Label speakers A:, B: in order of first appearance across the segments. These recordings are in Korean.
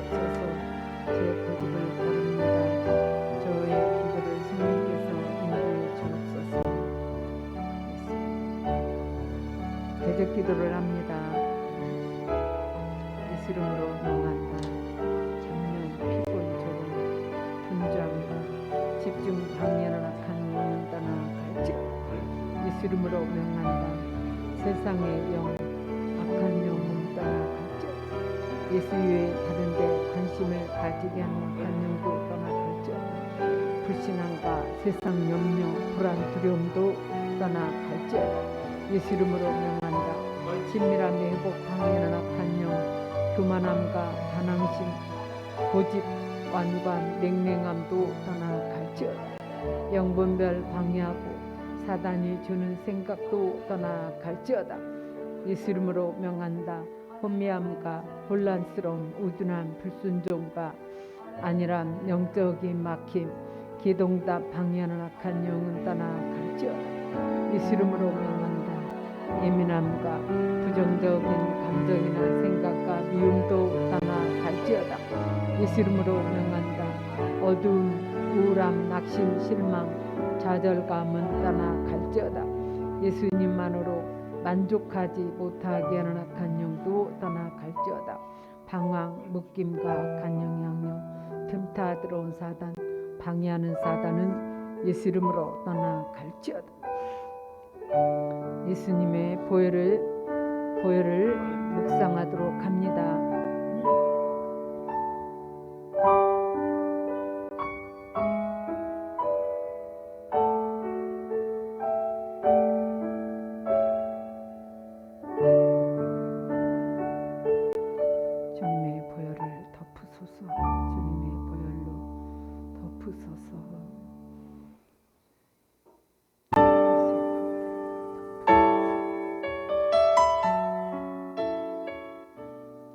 A: 주옵소서. 제 고집을 버립니다. 저의 기도를 성령께서 인도해 주옵소서. 대적 기도를 합니다. 예수 이름으로 명한다. 잡념, 피곤, 조롱, 분주함과 집중 방해하는 악한 영은 떠나 갈지어다. 예수 이름으로 명한다. 세상의 영, 악한 영은 떠나 갈지어다. 예수 외에 다른 데 관심을 가지게 하는 악한 영도 떠나 갈지어다. 불신앙과 세상 염려, 불안, 두려움도 떠나 갈지어다. 예수 이름으로 명한다. 친밀함의 회복 방해하는 악한 영, 교만함과 반항심, 고집, 완관, 냉랭함도 떠나 갈지어다. 영분별 방해하고 사단이 주는 생각도 떠나 갈지어다. 예수 이름으로 명한다. 혼미함과 혼란스러움, 우둔함, 불순종과 안일함, 영적인 막힘, 기동답 방해하는 악한 영은 떠나 갈지어다. 예수 이름으로 명한다. 예민함과 부정적인 감정이나 생각과 미움도 떠나 갈지어다. 예수 이름으로 명한다. 어두움, 우울함, 낙심, 실망, 좌절감은 떠나 갈지어다. 예수님만으로 만족하지 못하게 하는 악한 영도 떠나 갈지어다. 방황, 묶임과 악한 영향력, 틈타 들어온 사단, 방해하는 사단은 예수 이름으로 떠나 갈지어다. 예수님의 보혈을 묵상하도록 합니다. 주님의 보혈을 덮으소서. 주님의 보혈로 덮으소서.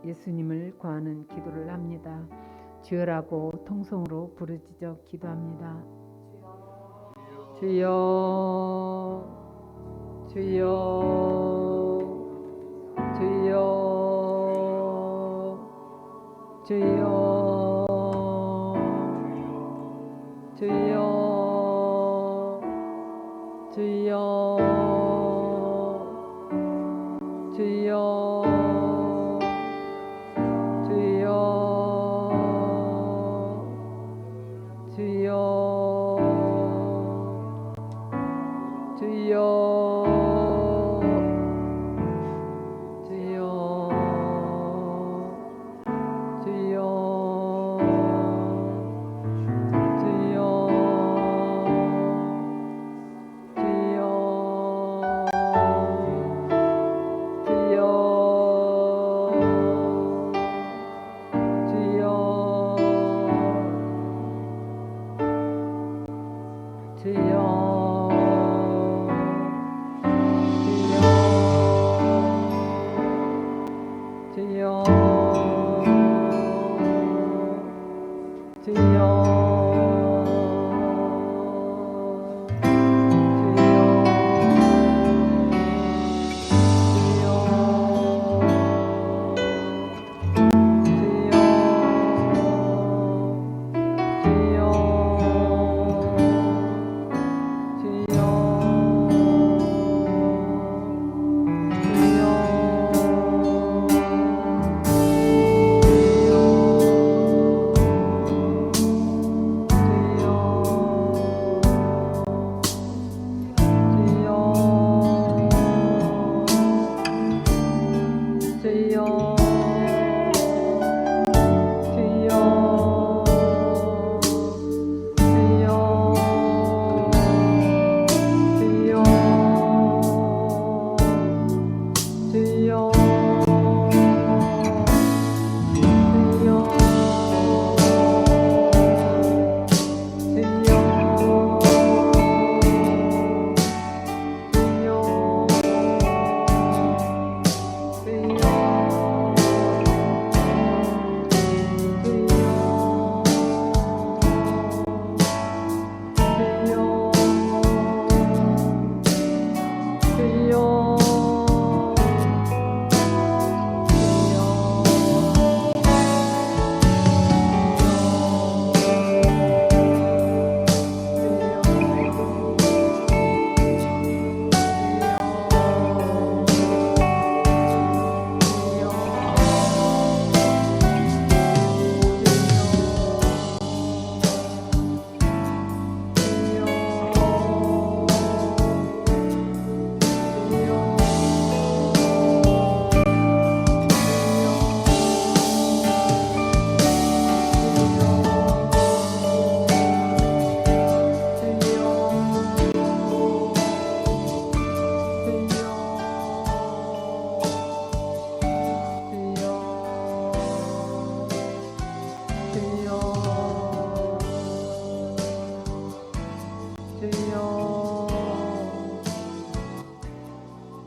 A: 예수님을 구하는 기도를 합니다. 주여라고 통성으로 부르짖어 기도합니다. 주여, 주여, 주여, 주여, 주여, 주여, 주여, 주여,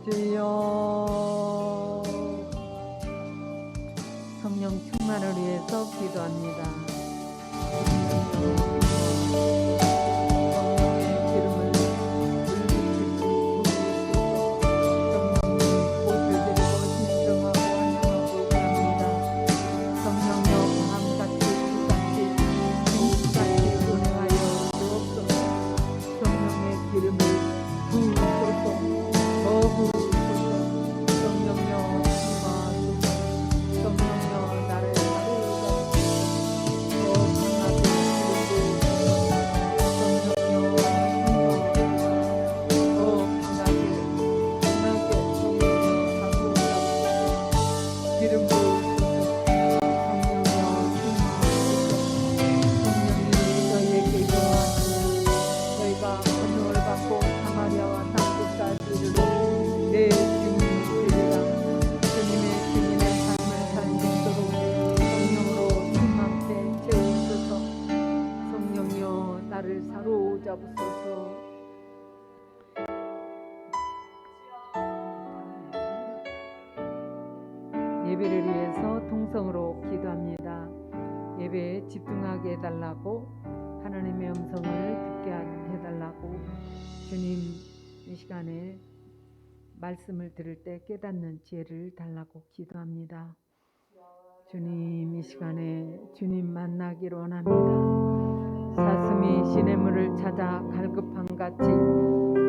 A: 주여. 성령 충만을 위해서 기도합니다. 나를 사로잡으소서. 예배를 위해서 통성으로 기도합니다. 예배에 집중하게 해달라고, 하나님의 음성을 듣게 해달라고, 주님 이 시간에 말씀을 들을 때 깨닫는 지혜를 달라고 기도합니다. 주님 이 시간에 주님 만나기를 원합니다. 사슴이 시냇물을 찾아 갈급한 같이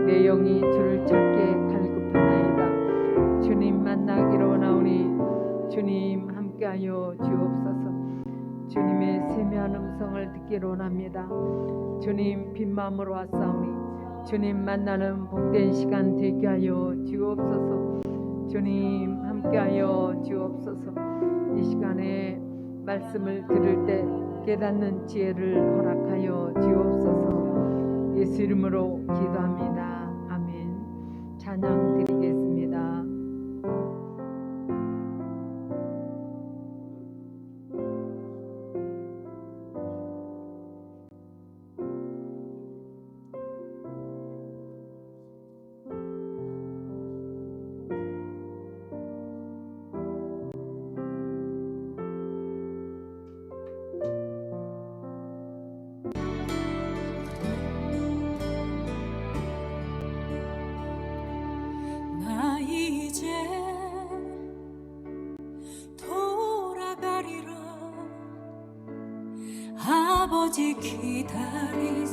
A: 내 영이 주를 찾게 갈급하나이다. 주님 만나기를 원하오니 주님 함께하여 주옵소서. 주님의 세미한 음성을 듣기를 원합니다. 주님 빈 마음으로 왔사오니 주님 만나는 복된 시간 되게 하여 주옵소서. 주님 함께하여 주옵소서. 이 시간에 말씀을 들을 때 깨닫는 지혜를 허락하여 주옵소서. 예수 이름으로 기도합니다. 아멘. 찬양 드리겠습니다.
B: 아버지 기다리시는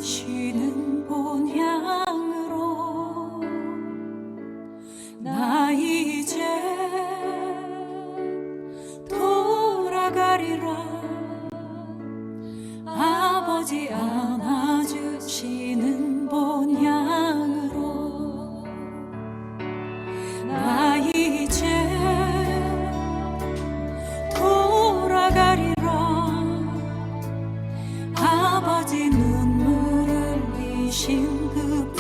B: 본향으로 나 이제 돌아가리라. 아버지 안아주시는 본향으로 나 이제 돌아가리라. 아버지 눈물 흘리신 그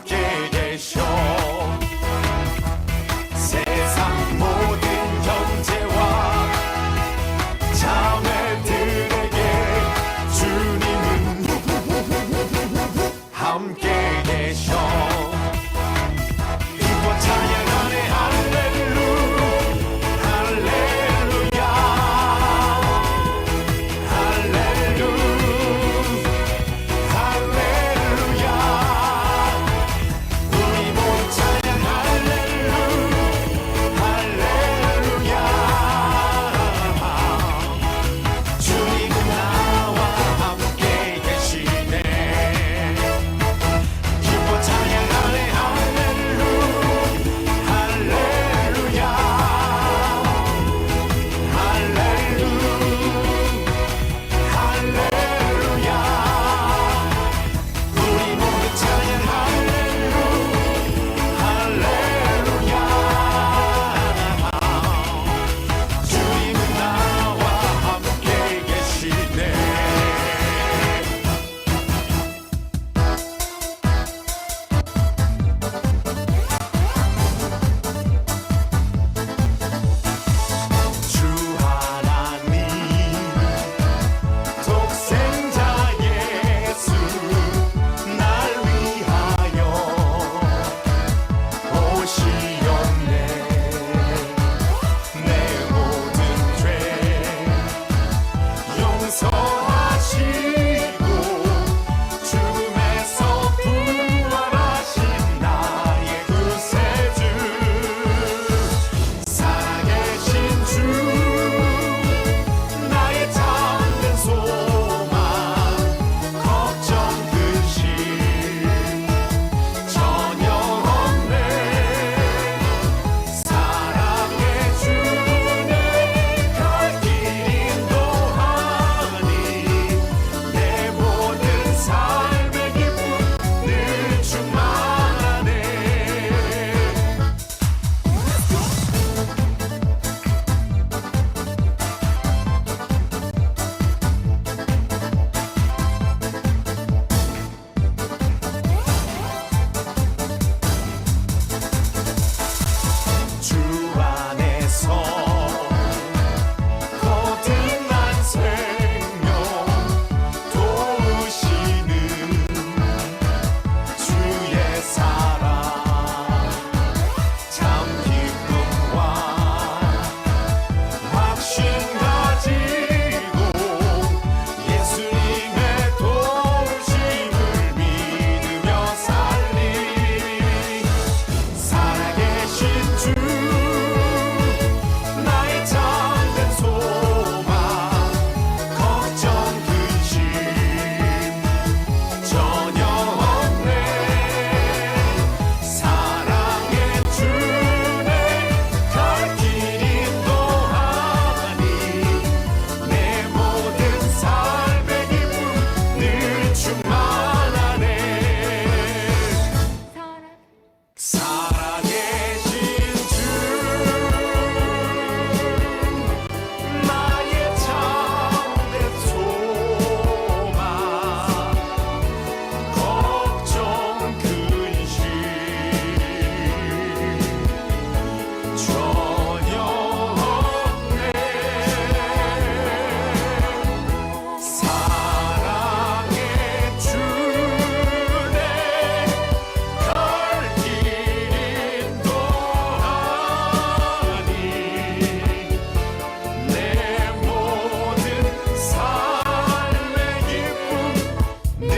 C: 함께 계셔 세상 모든 형제와 자매들에게 주님은 함께 계셔 기뻐 찬양하네 할렐루야 할렐루야 할렐루야 할렐루야 우리 모두 찬양 할렐루야 할렐루야 주님은 나와 함께 계시네 기뻐 찬양하네 할렐루야 할렐루야 할렐루야 우리 모두 찬양 할렐루야 할렐루야 주님은 나와 함께 계시네 주 하나님 독생자 예수 날 위하여 오시었네 내 모든 죄 용서하시고 죽음에서 부활하신 나의 구세주 살아계신 주 나의 참된 소망 걱정 근심 전혀 없네 사랑해 주네 갈 길 인도하니 내 모든 삶의 기쁨 늘 충만하네 주 안에서 거듭난 생명 도우시는 주의 사랑 참 기쁨과 확신 가지고 예수님의 도우심을 믿으며 살리 살아계신 주 나의 참된 소망 걱정 근심 전혀 없네 사랑해 주네 갈 길 인도하니 내 모든 삶의 기쁨 늘 충만하네 살아계신 주 나의 참된 소망 걱정 근심 전혀 없네 사랑해 주네 갈 길 인도하니 내 모든 삶의 기쁨 늘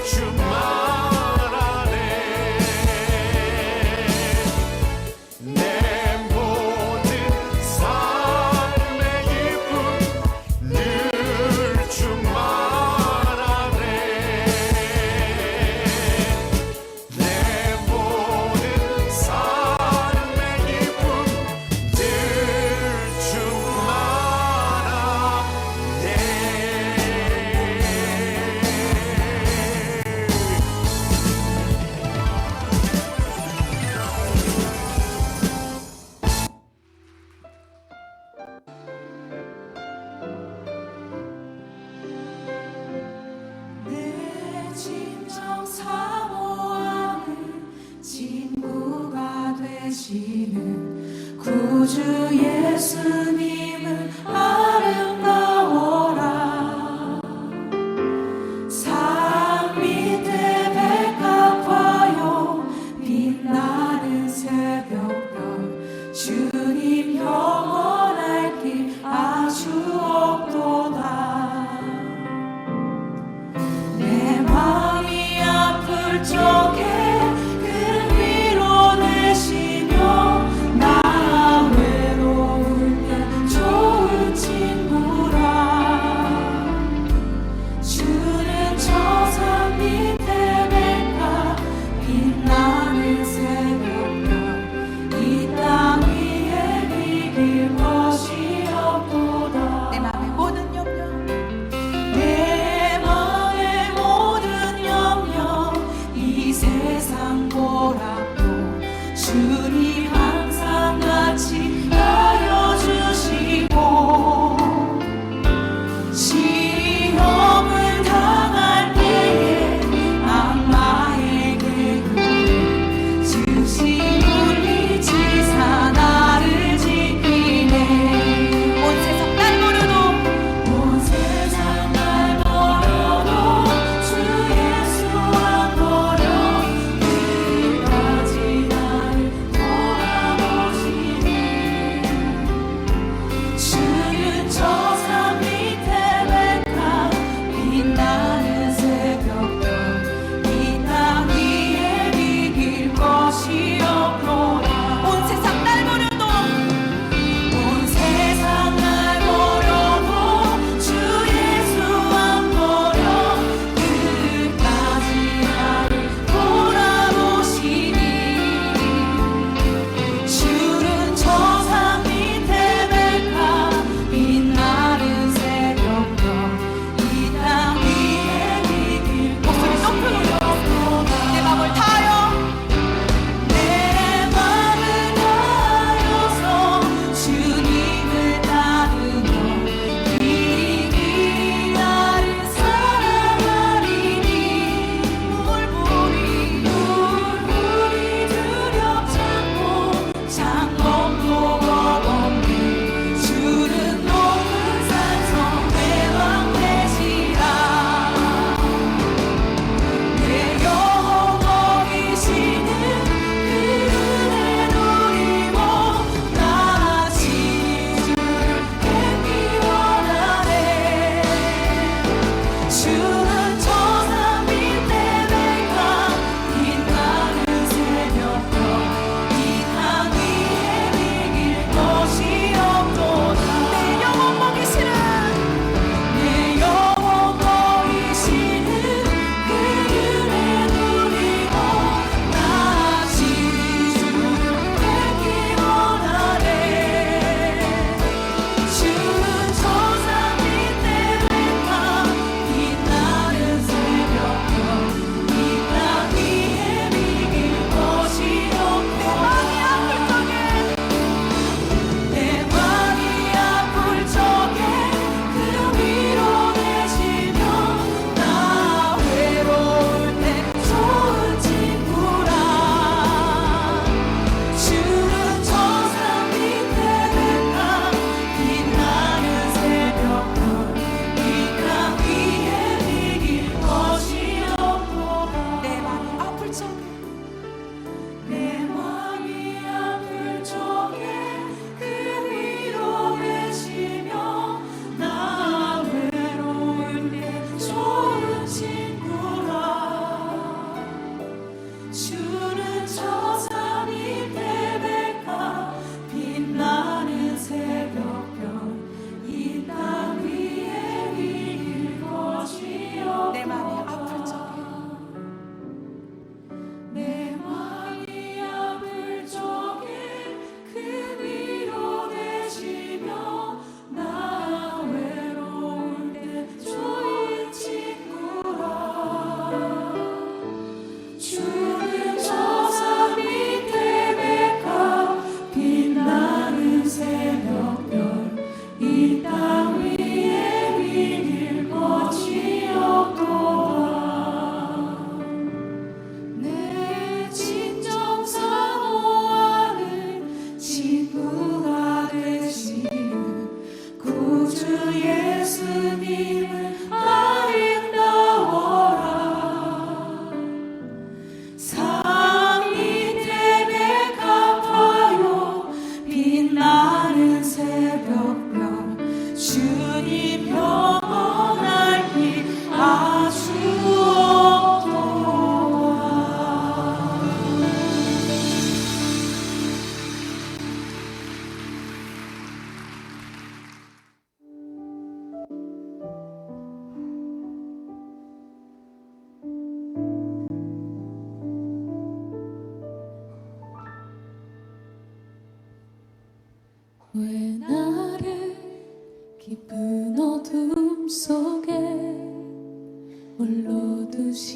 C: 충만하네 내 모든 삶의 기쁨 늘 충만하네 내 모든 삶의 기쁨 늘 충만하네
B: 내 진정 사모함 주 예수님은 아름다워라. 산 밑에 백합화요 빛나는 새벽별 주님 영원할 길 아주 없도다. 내 마음이 아플 적에 그 위로 내시며 나 외로울 때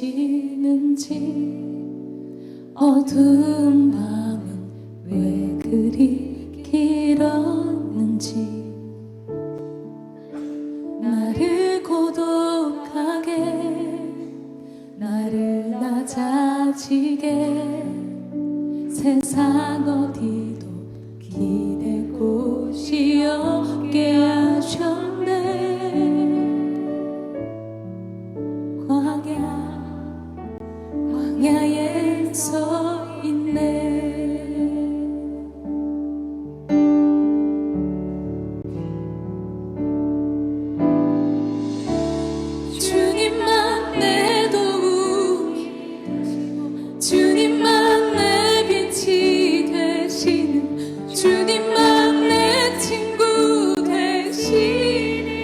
B: 되시는지 어두운 밤은 왜 그리 길었는지 나를 고독하게 나를 낮아지게 세상 어디도 기댈 곳이 없게 하셨네. 광야에 서 있네. 주님만 내 도움, 주님만 내 빛이 되시는, 주님만 내 친구 되시는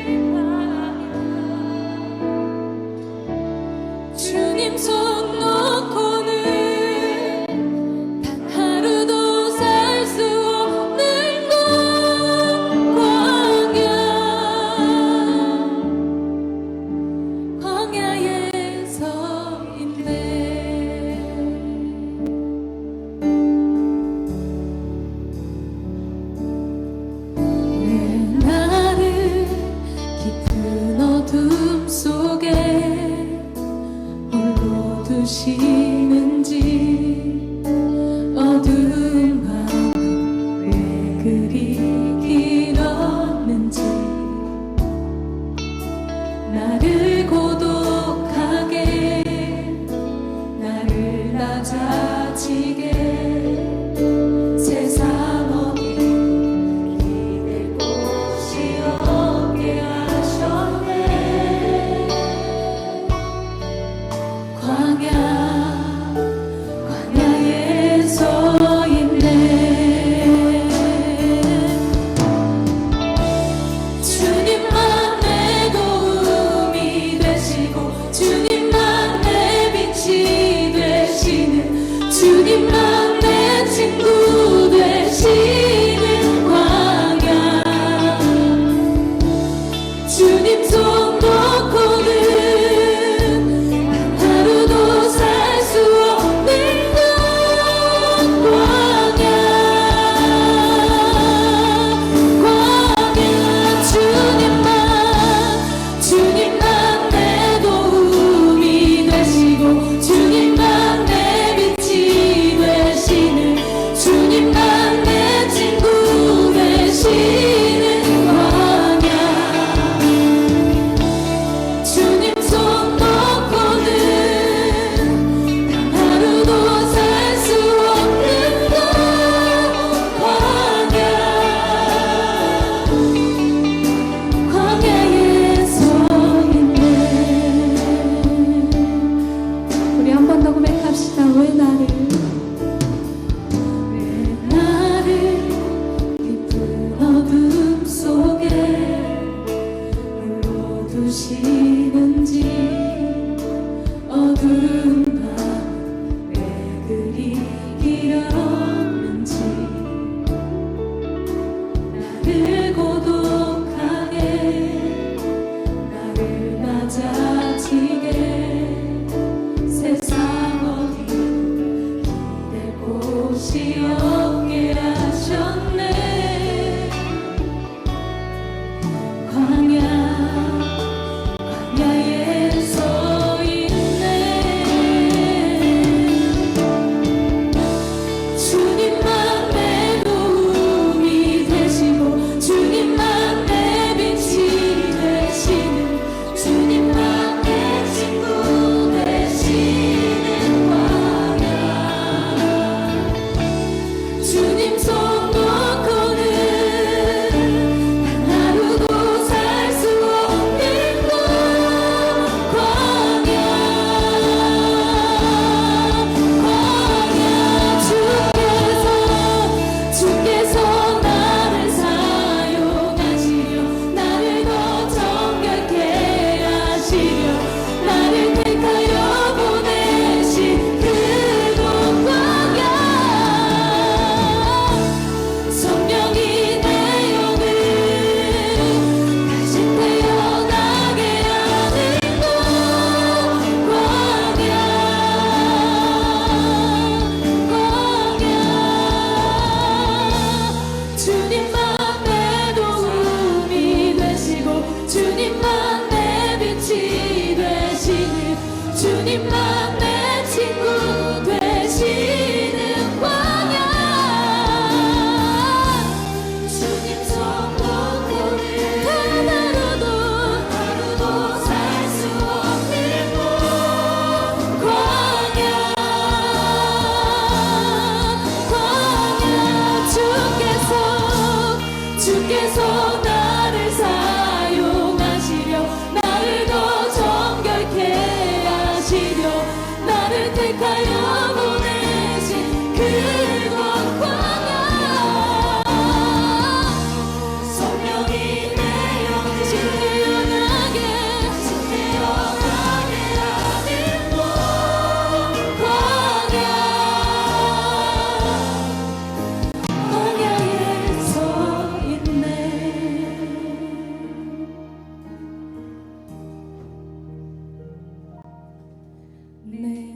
B: 주님 손 놓고는 단 하루도 살 수 없는 곳 광야에 서 있네. 왜 나를 깊은 어둠 속에 홀로 두시는지 어두운 밤은 왜 그리 길었는지 나를 고독하게 나를 낮아지게 세상 어디 기댈 곳이 없게 하셨네. 광야에 서 있네. 주님만 내 도움이 되시고 주님만 내 빛이 되시는, 주님만 내 친구 되시는 광야. 주님 손 놓고는 하루도 살 수 없는 곳 광야. 주님만 내 도움이 되시고 주님만 내 빛이 되시는, 주님만 내 친구 되시는 광야. 주님 손 놓고는 단 하루도 살 수 없는 곳 광야에 서 있네. 우리 한 번 더 고백합시다. 왜 나를 깊은 어둠 속에 홀로 두시는지 어두운 밤 왜 그리 길었는지 나를 고독하게 나를 낮아지게 세상 어디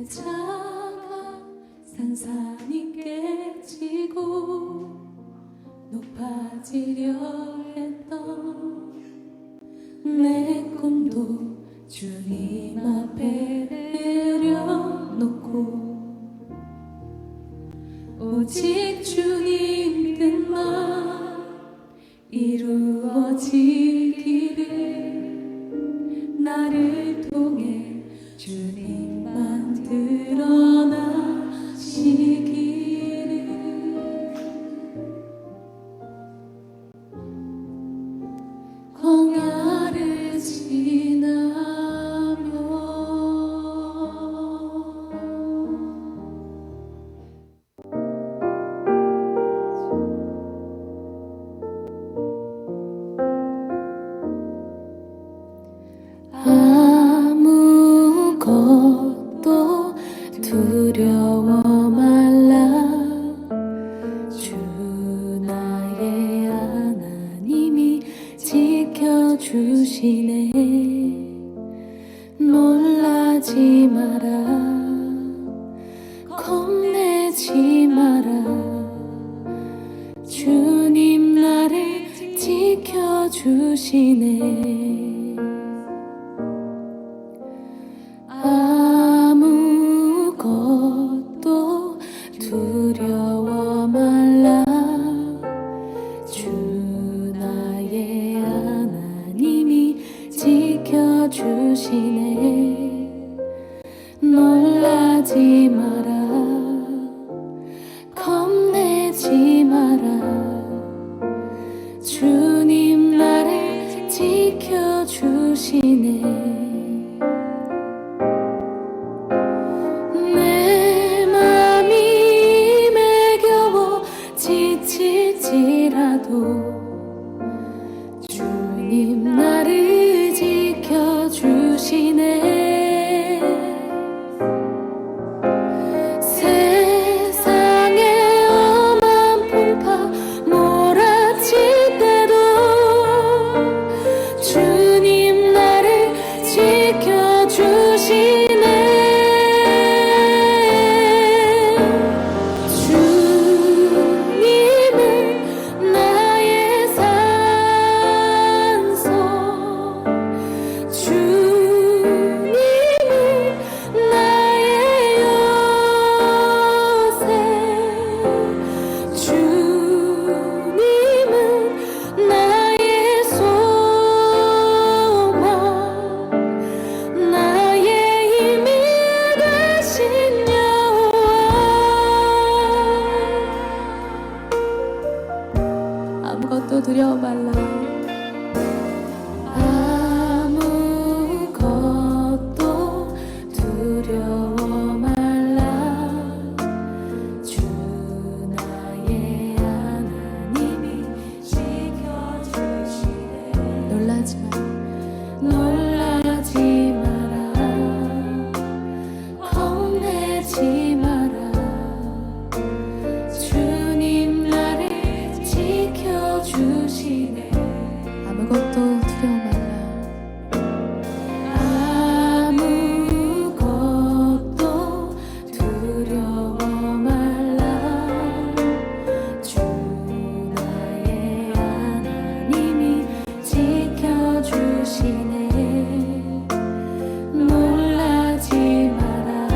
B: 차가 산산이 깨지고 높아지려 했던 내 꿈도 주님 앞에 내려놓고 오직 주님 뜻만 이루어지기를 나를 통해 주님만 드러나시기를 광야를 지나며 아무것도 두려워 말라 주 나의 하나님이 지켜주시네 놀라지 마라 겁내지 마라 주님 나를 지켜주시네 아무것도 두려워 말라 주 나의 하나님이 지켜주시네 놀라지 마라 겁내지 마라 주님 나를 지켜주시네 내 맘이 매겨워 지칠지라도 주님 나를 지켜주시네 세상의 엄한 풍파 몰아칠 때도 주님 나를 지켜주시네 주님은 나의 산소 주님은 나의 요새 주님은 나의 소망 나의 힘이 되신 여호와 아무것도 두려워 말라 아무것도 두려워 말라 주 나의 하나님이 지켜주시네 놀라지 마라 겁내지 마라 주님 나를 지켜주시네 아무것도 두려워 말라 아무것도 두려워 말라 주 나의 하나님이 지켜주시네 놀라지 마라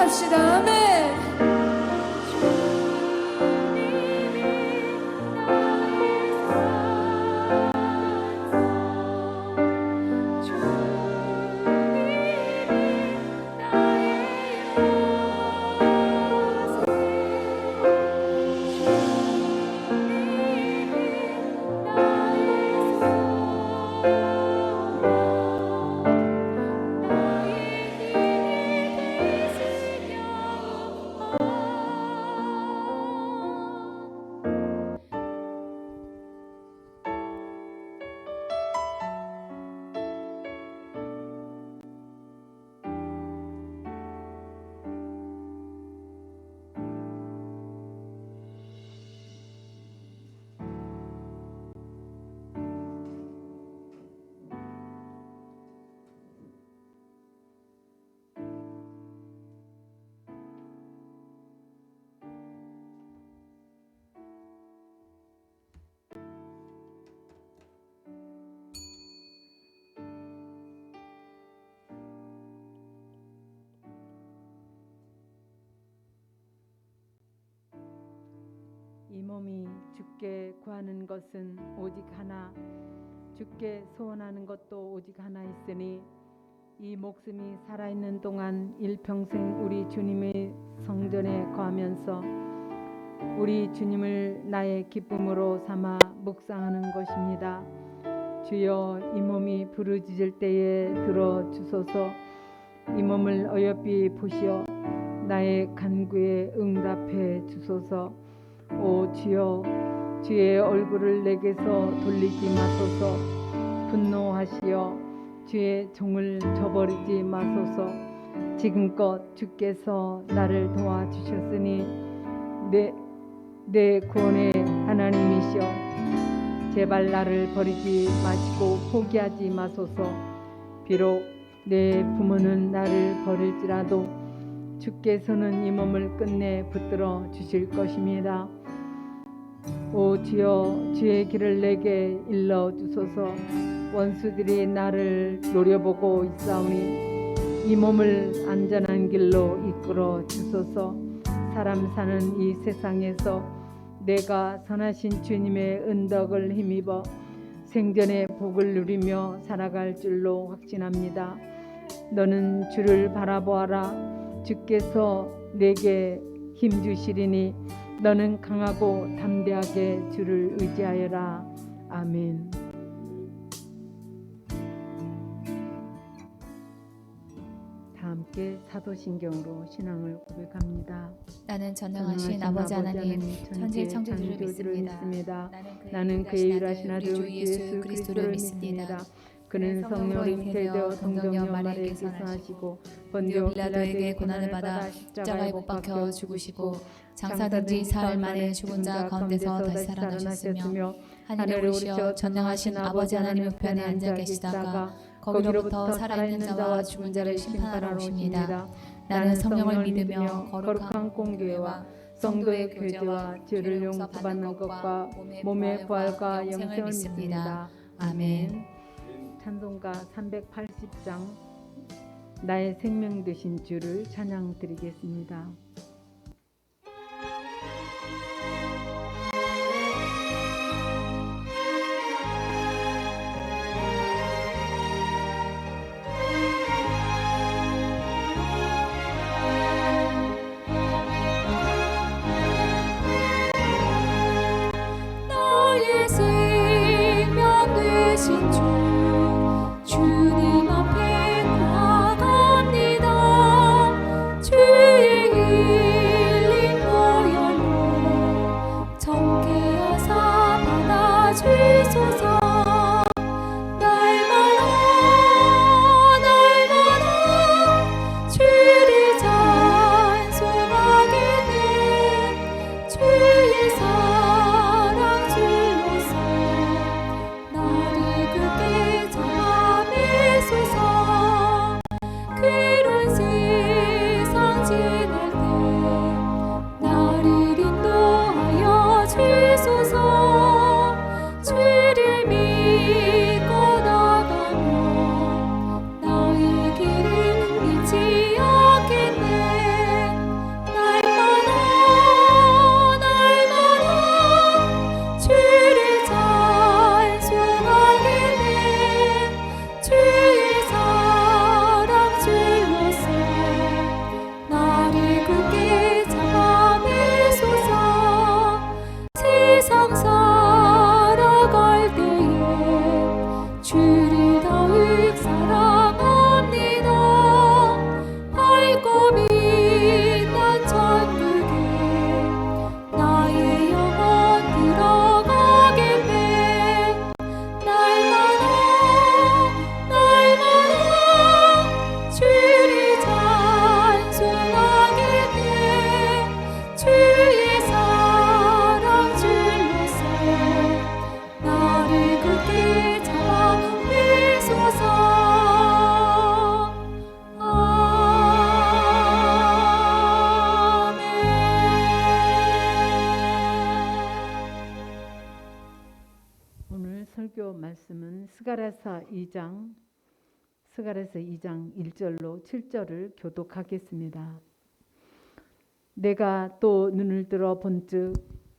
B: 고백합시다. 아멘.
A: 이 몸이 주께 구하는 것은 오직 하나, 주께 소원하는 것도 오직 하나 있으니 이 목숨이 살아있는 동안 일평생 우리 주님의 성전에 거하면서 우리 주님을 나의 기쁨으로 삼아 묵상하는 것입니다. 주여, 이 몸이 부르짖을 때에 들어주소서. 이 몸을 어여삐 보시어 나의 간구에 응답해 주소서. 오 주여, 주의 얼굴을 내게서 돌리지 마소서. 분노하시어 주의 종을 저버리지 마소서. 지금껏 주께서 나를 도와주셨으니 내 구원의 하나님이시여, 제발 나를 버리지 마시고 포기하지 마소서. 비록 내 부모는 나를 버릴지라도 주께서는 이 몸을 끝내 붙들어 주실 것입니다. 오 주여, 주의 길을 내게 일러 주소서. 원수들이 나를 노려보고 있사오니 이 몸을 안전한 길로 이끌어 주소서. 사람 사는 이 세상에서 내가 선하신 주님의 은덕을 힘입어 생전의 복을 누리며 살아갈 줄로 확신합니다. 너는 주를 바라보아라. 주께서 내게 힘 주시리니 너는 강하고 담대하게 주를 의지하여라. 아멘. 다 함께 사도신경으로 신앙을 고백합니다.
B: 나는 전능하신 아버지 하나님, 천지 창조주를 믿습니다. 나는 그의 유일하신 아들 우리 주 예수 그리스도를 믿습니다. 그는 성령으로 잉태되어 동정녀 마리아에게 계산하시고 본디오 빌라도에게 고난을 받아 십자가에 못 박혀 죽으시고 장사된 지 사흘 만에 죽은 자 가운데서 다시 살아나셨으며 하늘에 오르시어 전능하신 아버지 하나님 우편에 앉아 계시다가 거기로부터 살아있는 자와 죽은 자를 심판하러 오십니다. 나는 성령을 믿으며 거룩한 공교회와 성도의 교제와 죄를 용서받는 것과 몸의 부활과 영생을 믿습니다. 아멘.
A: 찬송가 380장 나의 생명 되신 주를 찬양 드리겠습니다.
B: 나의 생명 되신 주 주님 앞에 나갑니다. 주의 흘린 보혈로 정케 하사 받아주소서. 날마다 주를 찬송하게 된 주의 사랑 줄로서 나를 굳게 잡아매소서. 그런 세상 지낼 때 나를 인도하여 주소서. 주를
A: 오늘 설교 말씀은 스가랴서 2장 1절로 7절을 교독하겠습니다. 내가 또 눈을 들어 본즉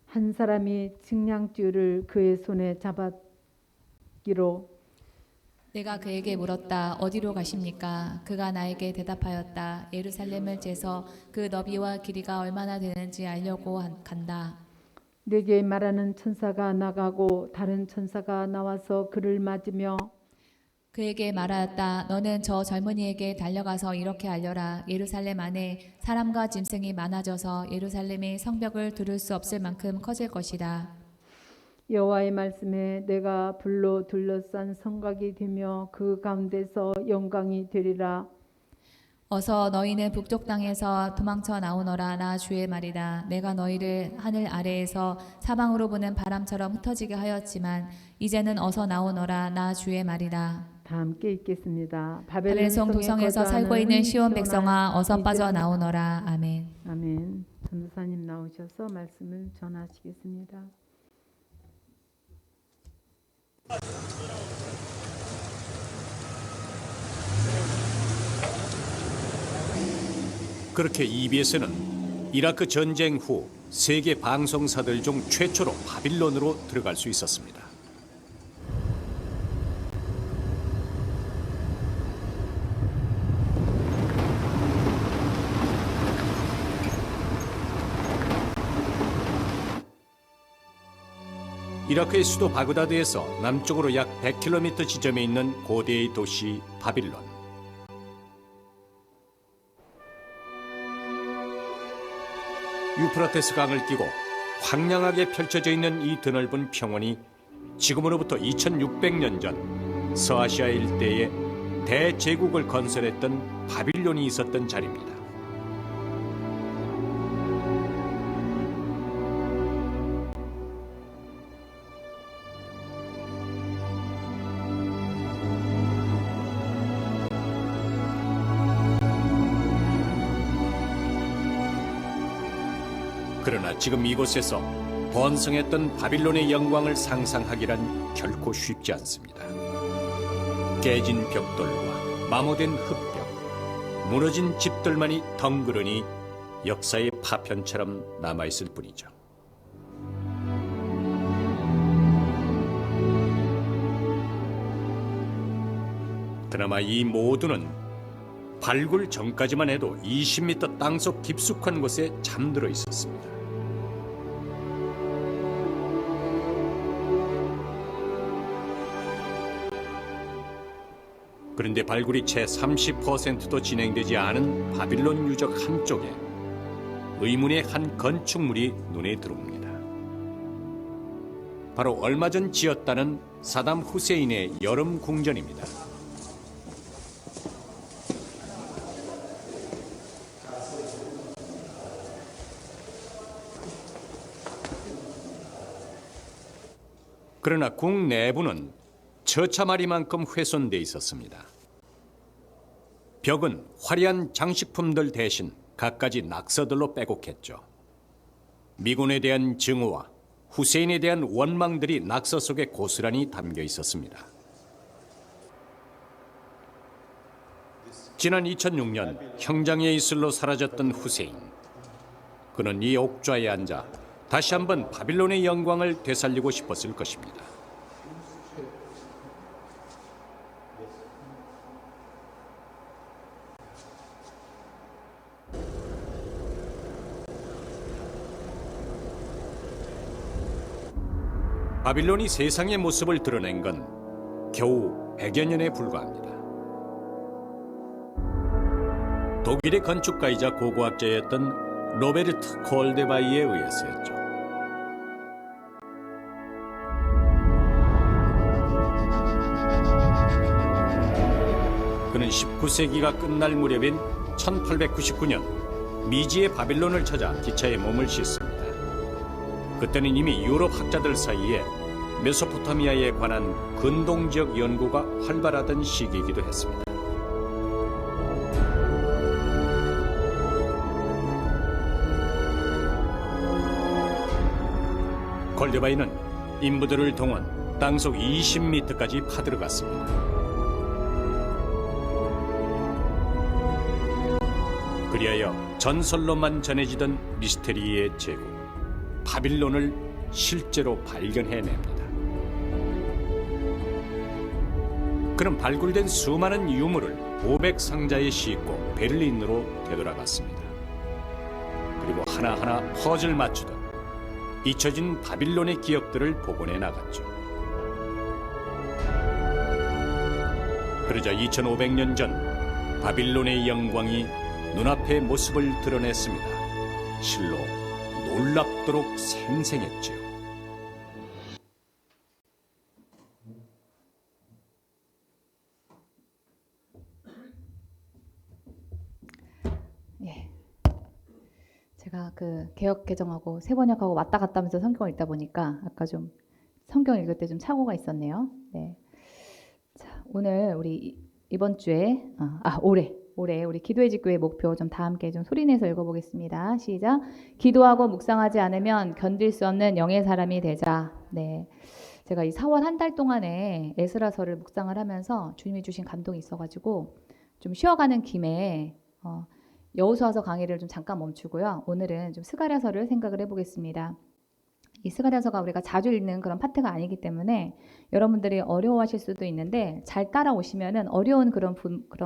A: 한 사람이 측량줄을 그의 손에 잡았기로
B: 내가 그에게 물었다. 어디로 가십니까? 그가 나에게 대답하였다. 예루살렘을 재서 그 너비와 길이가 얼마나 되는지 알려고 간다.
A: 내게 말하는 천사가 나가고 다른 천사가 나와서 그를 맞으며
B: 그에게 말하였다. 너는 저 젊은이에게 달려가서 이렇게 알려라. 예루살렘 안에 사람과 짐승이 많아져서 예루살렘의 성벽을 두를 수 없을 만큼 커질 것이다.
A: 여호와의 말씀에 내가 불로 둘러싼 성곽이 되며 그 가운데서 영광이 되리라.
B: 어서 너희는 북쪽 땅에서 도망쳐 나오너라. 나 주의 말이다. 내가 너희를 하늘 아래에서 사방으로 부는 바람처럼 흩어지게 하였지만 이제는 어서 나오너라. 나 주의 말이다.
A: 다 함께 읽겠습니다.
B: 바벨 성 도성에서 살고 있는 시온 백성아 어서 빠져 나오너라. 아멘.
A: 아멘. 전도사님 나오셔서 말씀을 전하시겠습니다.
D: 그렇게 EBS는 이라크 전쟁 후 세계 방송사들 중 최초로 바빌론으로 들어갈 수 있었습니다. 이라크의 수도 바그다드에서 남쪽으로 약 100km 지점에 있는 고대의 도시 바빌론. 유프라테스 강을 끼고 황량하게 펼쳐져 있는 이 드넓은 평원이 지금으로부터 2600년 전 서아시아 일대에 대제국을 건설했던 바빌론이 있었던 자리입니다. 그러나 지금 이곳에서 번성했던 바빌론의 영광을 상상하기란 결코 쉽지 않습니다. 깨진 벽돌과 마모된 흙벽, 무너진 집들만이 덩그러니 역사의 파편처럼 남아있을 뿐이죠. 그나마 이 모두는 발굴 전까지만 해도 20m 땅속 깊숙한 곳에 잠들어 있었습니다. 그런데 발굴이 채 30%도 진행되지 않은 바빌론 유적 한쪽에 의문의 한 건축물이 눈에 들어옵니다. 바로 얼마 전 지었다는 사담 후세인의 여름 궁전입니다. 그러나 궁 내부는 처참하리만큼 훼손돼 있었습니다. 벽은 화려한 장식품들 대신 갖가지 낙서들로 빼곡했죠. 미군에 대한 증오와 후세인에 대한 원망들이 낙서 속에 고스란히 담겨 있었습니다. 지난 2006년 형장의 이슬로 사라졌던 후세인. 그는 이 옥좌에 앉아 다시 한번 바빌론의 영광을 되살리고 싶었을 것입니다. 바빌론이 세상의 모습을 드러낸 건 겨우 100여 년에 불과합니다. 독일의 건축가이자 고고학자였던 로베르트 콜데바이에 의해서였죠. 그는 19세기가 끝날 무렵인 1899년 미지의 바빌론을 찾아 기차에 몸을 싣습니다. 그때는 이미 유럽 학자들 사이에 메소포타미아에 관한 근동지역 연구가 활발하던 시기이기도 했습니다. 콜데바이는 인부들을 동원 땅속 20m까지 파들어갔습니다. 그리하여 전설로만 전해지던 미스테리의 제국 바빌론을 실제로 발견해냅니다. 그는 발굴된 수많은 유물을 500상자에 싣고 베를린으로 되돌아갔습니다. 그리고 하나하나 퍼즐 맞추듯 잊혀진 바빌론의 기억들을 복원해 나갔죠. 그러자 2500년 전 바빌론의 영광이 눈앞에 모습을 드러냈습니다. 실로 놀랍도록 생생했죠.
B: 예. 제가 그 개역 개정하고 새 번역하고 왔다 갔다 하면서 성경을 읽다 보니까 아까 좀 성경 읽을 때 좀 착오가 있었네요. 네. 자, 오늘 우리 이번 주에 올해 우리 기도의 집교의 목표 좀 다 함께 좀 소리내서 읽어보겠습니다. 시작. 기도하고 묵상하지 않으면 견딜 수 없는 영의 사람이 되자. 네. 제가 이 4월 한 달 동안에 에스라서를 묵상을 하면서 주님이 주신 감동이 있어가지고 좀 쉬어가는 김에 여호수아서 강의를 좀 잠깐 멈추고요. 오늘은 좀 스가랴서를 생각을 해보겠습니다. 이 스가랴서가 우리가 자주 읽는 그런 파트가 아니기 때문에 여러분들이 어려워하실 수도 있는데 잘 따라오시면은 어려운 그런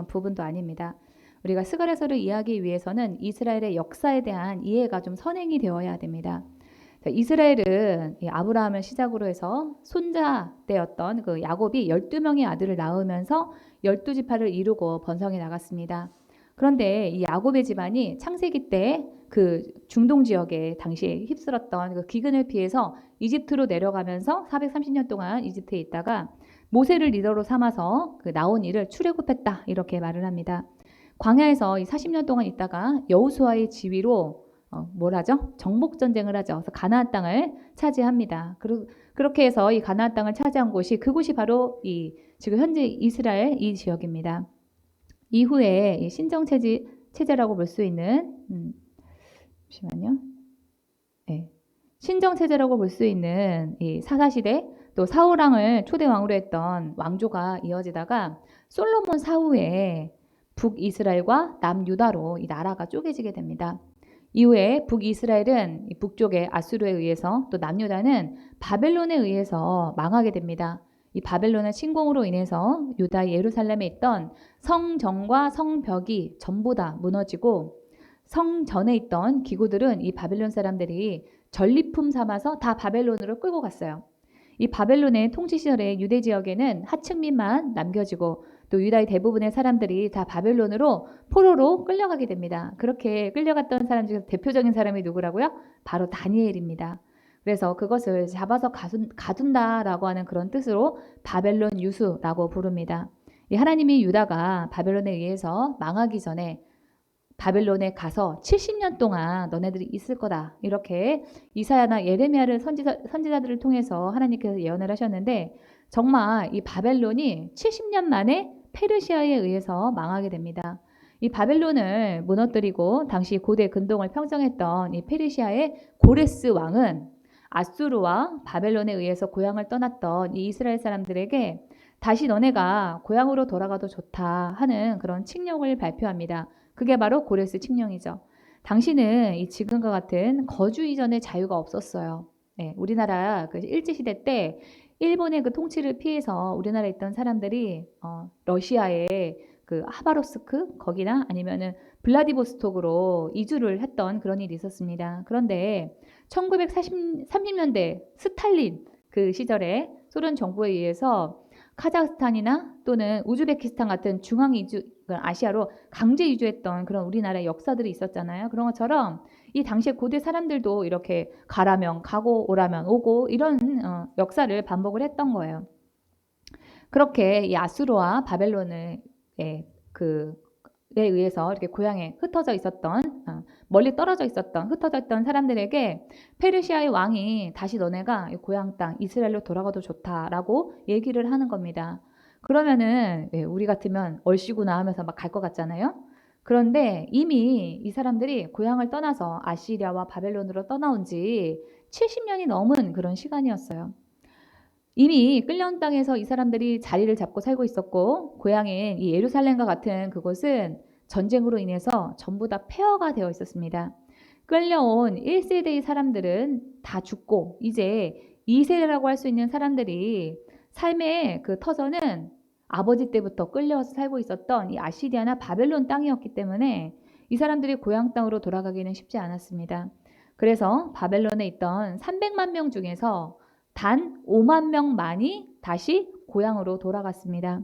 B: 부분도 아닙니다. 우리가 스가랴서를 이해하기 위해서는 이스라엘의 역사에 대한 이해가 좀 선행이 되어야 됩니다. 이스라엘은 아브라함을 시작으로 해서 손자 때였던 그 야곱이 12명의 아들을 낳으면서 12지파를 이루고 번성해 나갔습니다. 그런데 이 야곱의 집안이 창세기 때 그 중동 지역에 당시에 휩쓸었던 그 기근을 피해서 이집트로 내려가면서 430년 동안 이집트에 있다가 모세를 리더로 삼아서 그 나온 이를 출애굽했다 이렇게 말을 합니다. 광야에서 이 40년 동안 있다가 여호수아의 지위로 정복 전쟁을 하죠. 그래서 가나안 땅을 차지합니다. 그렇게 해서 이 가나안 땅을 차지한 그곳이 바로 이 지금 현재 이스라엘 이 지역입니다. 이후에 이 신정 체제라고 볼 수 있는 잠시만요. 네. 신정 체제라고 볼 수 있는 이 사사시대 또 사울왕을 초대 왕으로 했던 왕조가 이어지다가 솔로몬 사후에 북이스라엘과 남유다로 이 나라가 쪼개지게 됩니다. 이후에 북이스라엘은 북쪽의 아수르에 의해서 또 남유다는 바벨론에 의해서 망하게 됩니다. 이 바벨론의 침공으로 인해서 유다 예루살렘에 있던 성전과 성벽이 전부 다 무너지고 성전에 있던 기구들은 이 바벨론 사람들이 전리품 삼아서 다 바벨론으로 끌고 갔어요. 이 바벨론의 통치 시절에 유대 지역에는 하층민만 남겨지고 또 유다의 대부분의 사람들이 다 바벨론으로 포로로 끌려가게 됩니다. 그렇게 끌려갔던 사람 중에 대표적인 사람이 누구라고요? 바로 다니엘입니다. 그래서 그것을 잡아서 가둔다라고 하는 그런 뜻으로 바벨론 유수라고 부릅니다. 이 하나님이 유다가 바벨론에 의해서 망하기 전에 바벨론에 가서 70년 동안 너네들이 있을 거다. 이렇게 이사야나 예레미야를 선지자들을 통해서 하나님께서 예언을 하셨는데 정말 이 바벨론이 70년 만에 페르시아에 의해서 망하게 됩니다. 이 바벨론을 무너뜨리고 당시 고대 근동을 평정했던 이 페르시아의 고레스 왕은 아수르와 바벨론에 의해서 고향을 떠났던 이 이스라엘 사람들에게 다시 너네가 고향으로 돌아가도 좋다 하는 그런 칙령을 발표합니다. 그게 바로 고레스 칙령이죠. 당시는 이 지금과 같은 거주 이전의 자유가 없었어요. 네, 우리나라 그 일제시대 때 일본의 그 통치를 피해서 우리나라에 있던 사람들이 러시아의 그 하바롭스크 거기나 아니면은 블라디보스톡으로 이주를 했던 그런 일이 있었습니다. 그런데 1930년대 스탈린 그 시절에 소련 정부에 의해서 카자흐스탄이나 또는 우즈베키스탄 같은 중앙 이주, 아시아로 강제 이주했던 그런 우리나라의 역사들이 있었잖아요. 그런 것처럼 이 당시에 고대 사람들도 이렇게 가라면 가고 오라면 오고 이런 역사를 반복을 했던 거예요. 그렇게 이 아수르와 바벨론을 그에 의해서 이렇게 고향에 흩어져 있었던 멀리 떨어져 있었던 흩어져 있던 사람들에게 페르시아의 왕이 다시 너네가 고향 땅 이스라엘로 돌아가도 좋다라고 얘기를 하는 겁니다. 그러면은 우리 같으면 얼씨구나 하면서 막 갈 것 같잖아요. 그런데 이미 이 사람들이 고향을 떠나서 아시리아와 바벨론으로 떠나온 지 70년이 넘은 그런 시간이었어요. 이미 끌려온 땅에서 이 사람들이 자리를 잡고 살고 있었고 고향인 이 예루살렘과 같은 그곳은 전쟁으로 인해서 전부 다 폐허가 되어 있었습니다. 끌려온 1세대의 사람들은 다 죽고 이제 2세대라고 할 수 있는 사람들이 삶의 그 터전은 아버지 때부터 끌려와서 살고 있었던 이 아시리아나 바벨론 땅이었기 때문에 이 사람들이 고향 땅으로 돌아가기는 쉽지 않았습니다. 그래서 바벨론에 있던 300만 명 중에서 단 5만 명만이 다시 고향으로 돌아갔습니다.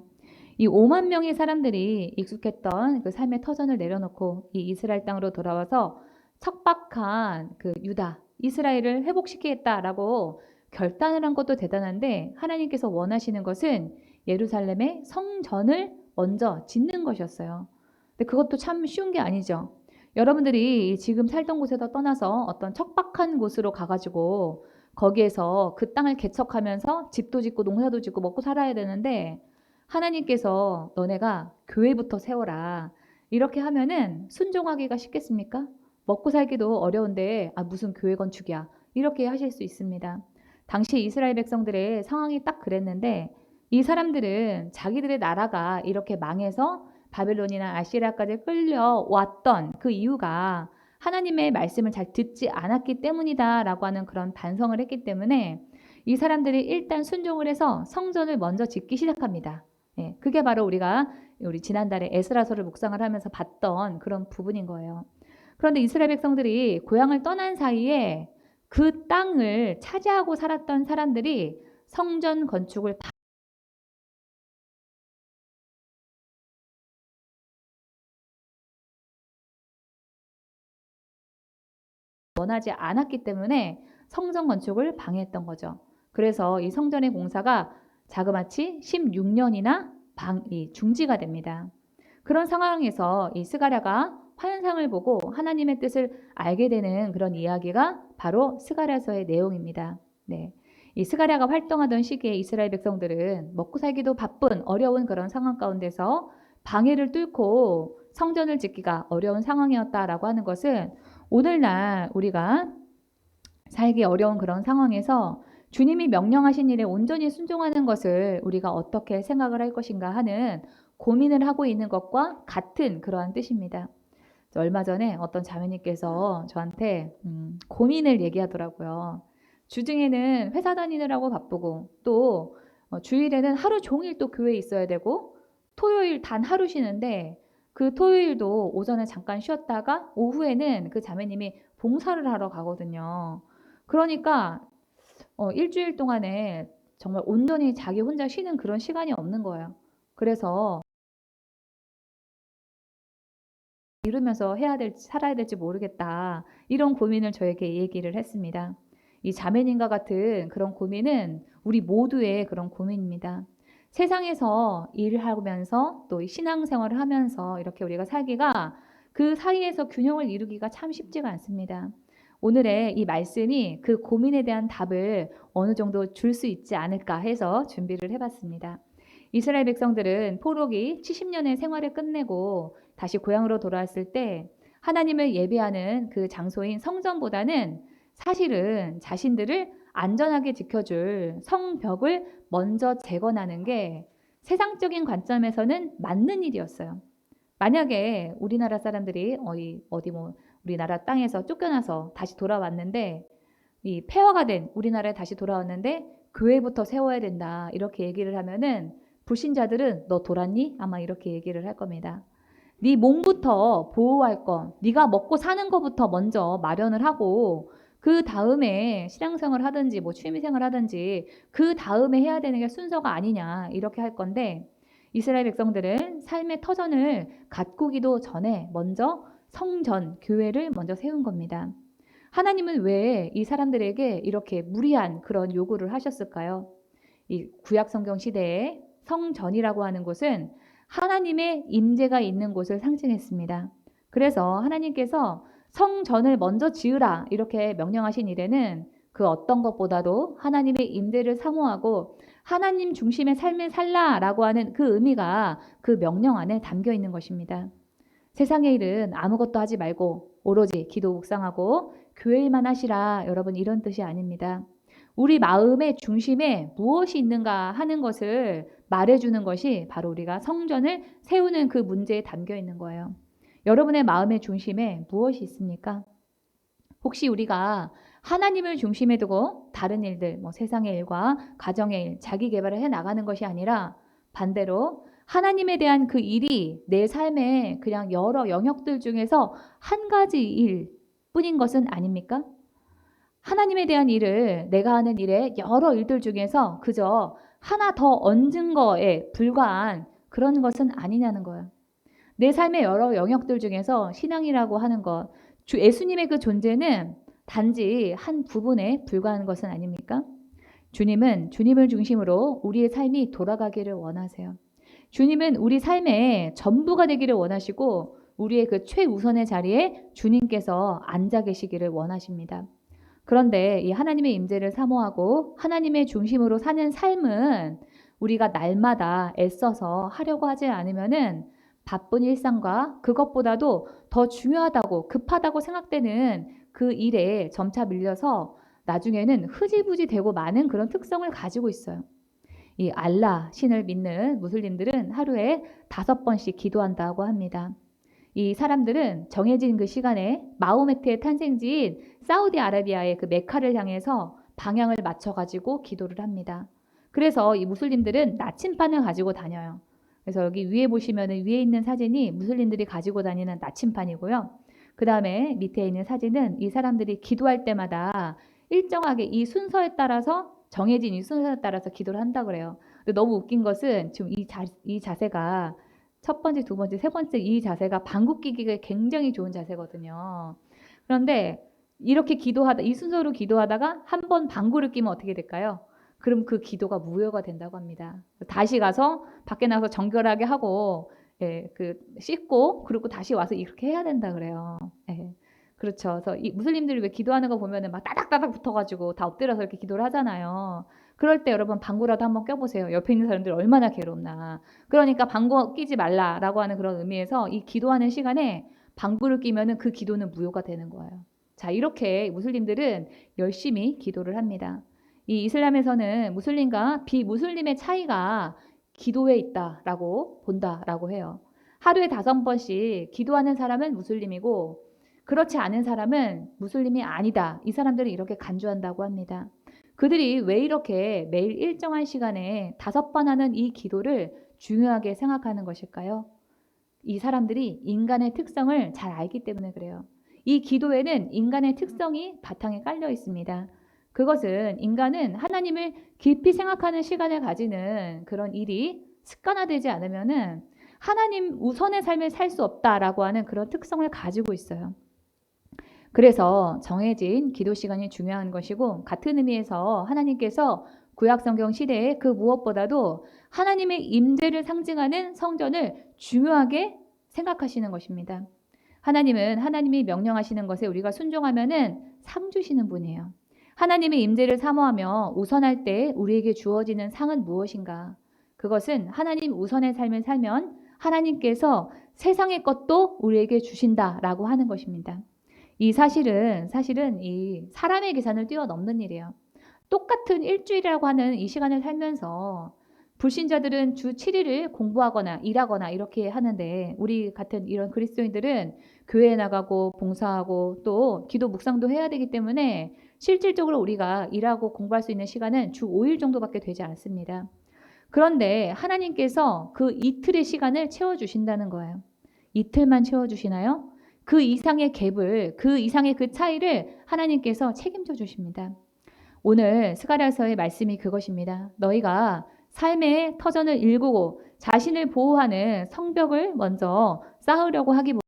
B: 이 5만 명의 사람들이 익숙했던 그 삶의 터전을 내려놓고 이 이스라엘 땅으로 돌아와서 척박한 그 유다, 이스라엘을 회복시키겠다라고 결단을 한 것도 대단한데 하나님께서 원하시는 것은 예루살렘의 성전을 먼저 짓는 것이었어요. 근데 그것도 참 쉬운 게 아니죠. 여러분들이 지금 살던 곳에서 떠나서 어떤 척박한 곳으로 가가지고 거기에서 그 땅을 개척하면서 집도 짓고 농사도 짓고 먹고 살아야 되는데 하나님께서 너네가 교회부터 세워라. 이렇게 하면은 순종하기가 쉽겠습니까? 먹고 살기도 어려운데 무슨 교회 건축이야. 이렇게 하실 수 있습니다. 당시 이스라엘 백성들의 상황이 딱 그랬는데 이 사람들은 자기들의 나라가 이렇게 망해서 바벨론이나 아시리아까지 끌려왔던 그 이유가 하나님의 말씀을 잘 듣지 않았기 때문이다라고 하는 그런 반성을 했기 때문에 이 사람들이 일단 순종을 해서 성전을 먼저 짓기 시작합니다. 예, 그게 바로 우리 지난달에 에스라서를 묵상을 하면서 봤던 그런 부분인 거예요. 그런데 이스라엘 백성들이 고향을 떠난 사이에 그 땅을 차지하고 살았던 사람들이 성전 건축을 원하지 않았기 때문에 성전 건축을 방해했던 거죠. 그래서 이 성전의 공사가 자그마치 16년이나 중지가 됩니다. 그런 상황에서 이 스가랴가 환상을 보고 하나님의 뜻을 알게 되는 그런 이야기가 바로 스가랴서의 내용입니다. 네. 이 스가랴가 활동하던 시기에 이스라엘 백성들은 먹고 살기도 바쁜 어려운 그런 상황 가운데서 방해를 뚫고 성전을 짓기가 어려운 상황이었다라고 하는 것은 오늘날 우리가 살기 어려운 그런 상황에서 주님이 명령하신 일에 온전히 순종하는 것을 우리가 어떻게 생각을 할 것인가 하는 고민을 하고 있는 것과 같은 그러한 뜻입니다. 얼마 전에 어떤 자매님께서 저한테 고민을 얘기하더라고요. 주중에는 회사 다니느라고 바쁘고 또 주일에는 하루 종일 또 교회에 있어야 되고 토요일 단 하루 쉬는데 그 토요일도 오전에 잠깐 쉬었다가 오후에는 그 자매님이 봉사를 하러 가거든요. 그러니까 일주일 동안에 정말 온전히 자기 혼자 쉬는 그런 시간이 없는 거예요. 그래서 이러면서 살아야 될지 모르겠다. 이런 고민을 저에게 얘기를 했습니다. 이 자매님과 같은 그런 고민은 우리 모두의 그런 고민입니다. 세상에서 일하면서 또 신앙생활을 하면서 이렇게 우리가 살기가 그 사이에서 균형을 이루기가 참 쉽지가 않습니다. 오늘의 이 말씀이 그 고민에 대한 답을 어느 정도 줄 수 있지 않을까 해서 준비를 해봤습니다. 이스라엘 백성들은 포로기 70년의 생활을 끝내고 다시 고향으로 돌아왔을 때 하나님을 예배하는 그 장소인 성전보다는 사실은 자신들을 안전하게 지켜줄 성벽을 먼저 재건하는 게 세상적인 관점에서는 맞는 일이었어요. 만약에 우리나라 사람들이 우리나라 땅에서 쫓겨나서 다시 돌아왔는데 이 폐허가 된 우리나라에 다시 돌아왔는데 교회부터 세워야 된다 이렇게 얘기를 하면은 불신자들은 너 돌았니? 아마 이렇게 얘기를 할 겁니다. 네 몸부터 보호할 것, 네가 먹고 사는 것부터 먼저 마련을 하고 그 다음에 신앙생활을 하든지 취미생활을 하든지 그 다음에 해야 되는 게 순서가 아니냐 이렇게 할 건데 이스라엘 백성들은 삶의 터전을 가꾸기도 전에 먼저 성전, 교회를 먼저 세운 겁니다. 하나님은 왜 이 사람들에게 이렇게 무리한 그런 요구를 하셨을까요? 이 구약 성경 시대에 성전이라고 하는 곳은 하나님의 임재가 있는 곳을 상징했습니다. 그래서 하나님께서 성전을 먼저 지으라 이렇게 명령하신 이래는 그 어떤 것보다도 하나님의 임재를 사모하고 하나님 중심의 삶을 살라라고 하는 그 의미가 그 명령 안에 담겨 있는 것입니다. 세상의 일은 아무것도 하지 말고 오로지 기도 묵상하고 교회 일만 하시라 여러분 이런 뜻이 아닙니다. 우리 마음의 중심에 무엇이 있는가 하는 것을 말해주는 것이 바로 우리가 성전을 세우는 그 문제에 담겨 있는 거예요. 여러분의 마음의 중심에 무엇이 있습니까? 혹시 우리가 하나님을 중심에 두고 다른 일들, 세상의 일과 가정의 일, 자기 개발을 해 나가는 것이 아니라 반대로 하나님에 대한 그 일이 내 삶의 그냥 여러 영역들 중에서 한 가지 일뿐인 것은 아닙니까? 하나님에 대한 일을 내가 하는 일의 여러 일들 중에서 그저 하나 더 얹은 거에 불과한 그런 것은 아니냐는 거예요. 내 삶의 여러 영역들 중에서 신앙이라고 하는 것, 주 예수님의 그 존재는 단지 한 부분에 불과한 것은 아닙니까? 주님은 주님을 중심으로 우리의 삶이 돌아가기를 원하세요. 주님은 우리 삶의 전부가 되기를 원하시고 우리의 그 최우선의 자리에 주님께서 앉아 계시기를 원하십니다. 그런데 이 하나님의 임재를 사모하고 하나님의 중심으로 사는 삶은 우리가 날마다 애써서 하려고 하지 않으면은 바쁜 일상과 그것보다도 더 중요하다고 급하다고 생각되는 그 일에 점차 밀려서 나중에는 흐지부지 되고 많은 그런 특성을 가지고 있어요. 이 알라 신을 믿는 무슬림들은 하루에 5번씩 기도한다고 합니다. 이 사람들은 정해진 그 시간에 마호메트의 탄생지인 사우디아라비아의 그 메카를 향해서 방향을 맞춰가지고 기도를 합니다. 그래서 이 무슬림들은 나침판을 가지고 다녀요. 그래서 여기 위에 보시면은 위에 있는 사진이 무슬림들이 가지고 다니는 나침판이고요. 그 다음에 밑에 있는 사진은 이 사람들이 기도할 때마다 일정하게 이 순서에 따라서 정해진 이 순서에 따라서 기도를 한다 그래요. 근데 너무 웃긴 것은 지금 이 자세가 첫 번째, 두 번째, 세 번째 이 자세가 방귀 끼기가 굉장히 좋은 자세거든요. 그런데 이렇게 이 순서로 기도하다가 한 번 방구를 끼면 어떻게 될까요? 그럼 그 기도가 무효가 된다고 합니다. 다시 가서 밖에 나가서 정결하게 하고 씻고 그리고 다시 와서 이렇게 해야 된다 그래요. 그렇죠. 그래서 이 무슬림들이 왜 기도하는 거 보면은 막 따닥따닥 붙어가지고 다 엎드려서 이렇게 기도를 하잖아요. 그럴 때 여러분 방구라도 한번 껴보세요. 옆에 있는 사람들 얼마나 괴롭나. 그러니까 방구 끼지 말라라고 하는 그런 의미에서 이 기도하는 시간에 방구를 끼면은 그 기도는 무효가 되는 거예요. 자, 이렇게 무슬림들은 열심히 기도를 합니다. 이 이슬람에서는 무슬림과 비무슬림의 차이가 기도에 있다라고 본다라고 해요. 하루에 5번씩 기도하는 사람은 무슬림이고 그렇지 않은 사람은 무슬림이 아니다. 이 사람들은 이렇게 간주한다고 합니다. 그들이 왜 이렇게 매일 일정한 시간에 5번 하는 이 기도를 중요하게 생각하는 것일까요? 이 사람들이 인간의 특성을 잘 알기 때문에 그래요. 이 기도에는 인간의 특성이 바탕에 깔려 있습니다. 그것은 인간은 하나님을 깊이 생각하는 시간을 가지는 그런 일이 습관화되지 않으면은 하나님 우선의 삶을 살 수 없다라고 하는 그런 특성을 가지고 있어요. 그래서 정해진 기도 시간이 중요한 것이고 같은 의미에서 하나님께서 구약성경 시대에 그 무엇보다도 하나님의 임재를 상징하는 성전을 중요하게 생각하시는 것입니다. 하나님은 하나님이 명령하시는 것에 우리가 순종하면은 상 주시는 분이에요. 하나님의 임재를 사모하며 우선할 때 우리에게 주어지는 상은 무엇인가? 그것은 하나님 우선의 삶을 살면 하나님께서 세상의 것도 우리에게 주신다라고 하는 것입니다. 이 사실은 이 사람의 계산을 뛰어넘는 일이에요. 똑같은 일주일이라고 하는 이 시간을 살면서 불신자들은 주 7일을 공부하거나 일하거나 이렇게 하는데 우리 같은 이런 그리스도인들은 교회에 나가고 봉사하고 또 기도 묵상도 해야 되기 때문에 실질적으로 우리가 일하고 공부할 수 있는 시간은 주 5일 정도밖에 되지 않습니다. 그런데 하나님께서 그 이틀의 시간을 채워주신다는 거예요. 이틀만 채워주시나요? 그 이상의 갭을, 그 이상의 그 차이를 하나님께서 책임져 주십니다. 오늘 스가랴서의 말씀이 그것입니다. 너희가 삶의 터전을 일구고 자신을 보호하는 성벽을 먼저 쌓으려고 하기보다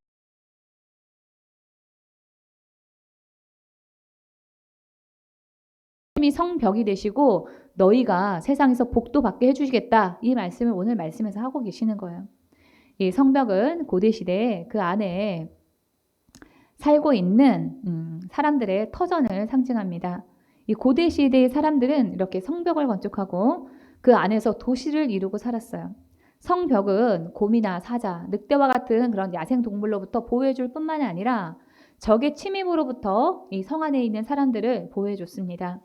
B: 하나님이 성벽이 되시고 너희가 세상에서 복도 받게 해주시겠다. 이 말씀을 오늘 말씀에서 하고 계시는 거예요. 이 성벽은 고대시대에 그 안에 살고 있는 사람들의 터전을 상징합니다. 이 고대시대의 사람들은 이렇게 성벽을 건축하고 그 안에서 도시를 이루고 살았어요. 성벽은 곰이나 사자, 늑대와 같은 그런 야생동물로부터 보호해줄 뿐만 아니라 적의 침입으로부터 이 성 안에 있는 사람들을 보호해줬습니다.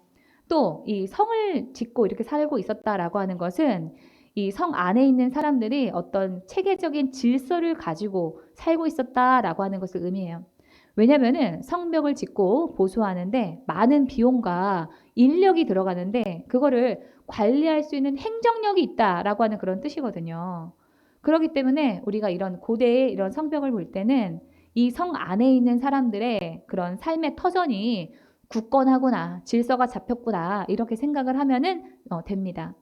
B: 또 이 성을 짓고 이렇게 살고 있었다라고 하는 것은 이 성 안에 있는 사람들이 어떤 체계적인 질서를 가지고 살고 있었다라고 하는 것을 의미해요. 왜냐면은 성벽을 짓고 보수하는데 많은 비용과 인력이 들어가는데 그거를 관리할 수 있는 행정력이 있다라고 하는 그런 뜻이거든요. 그렇기 때문에 우리가 이런 고대의 이런 성벽을 볼 때는 이 성 안에 있는 사람들의 그런 삶의 터전이 굳건하구나, 질서가 잡혔구나 이렇게 생각을 하면은 됩니다.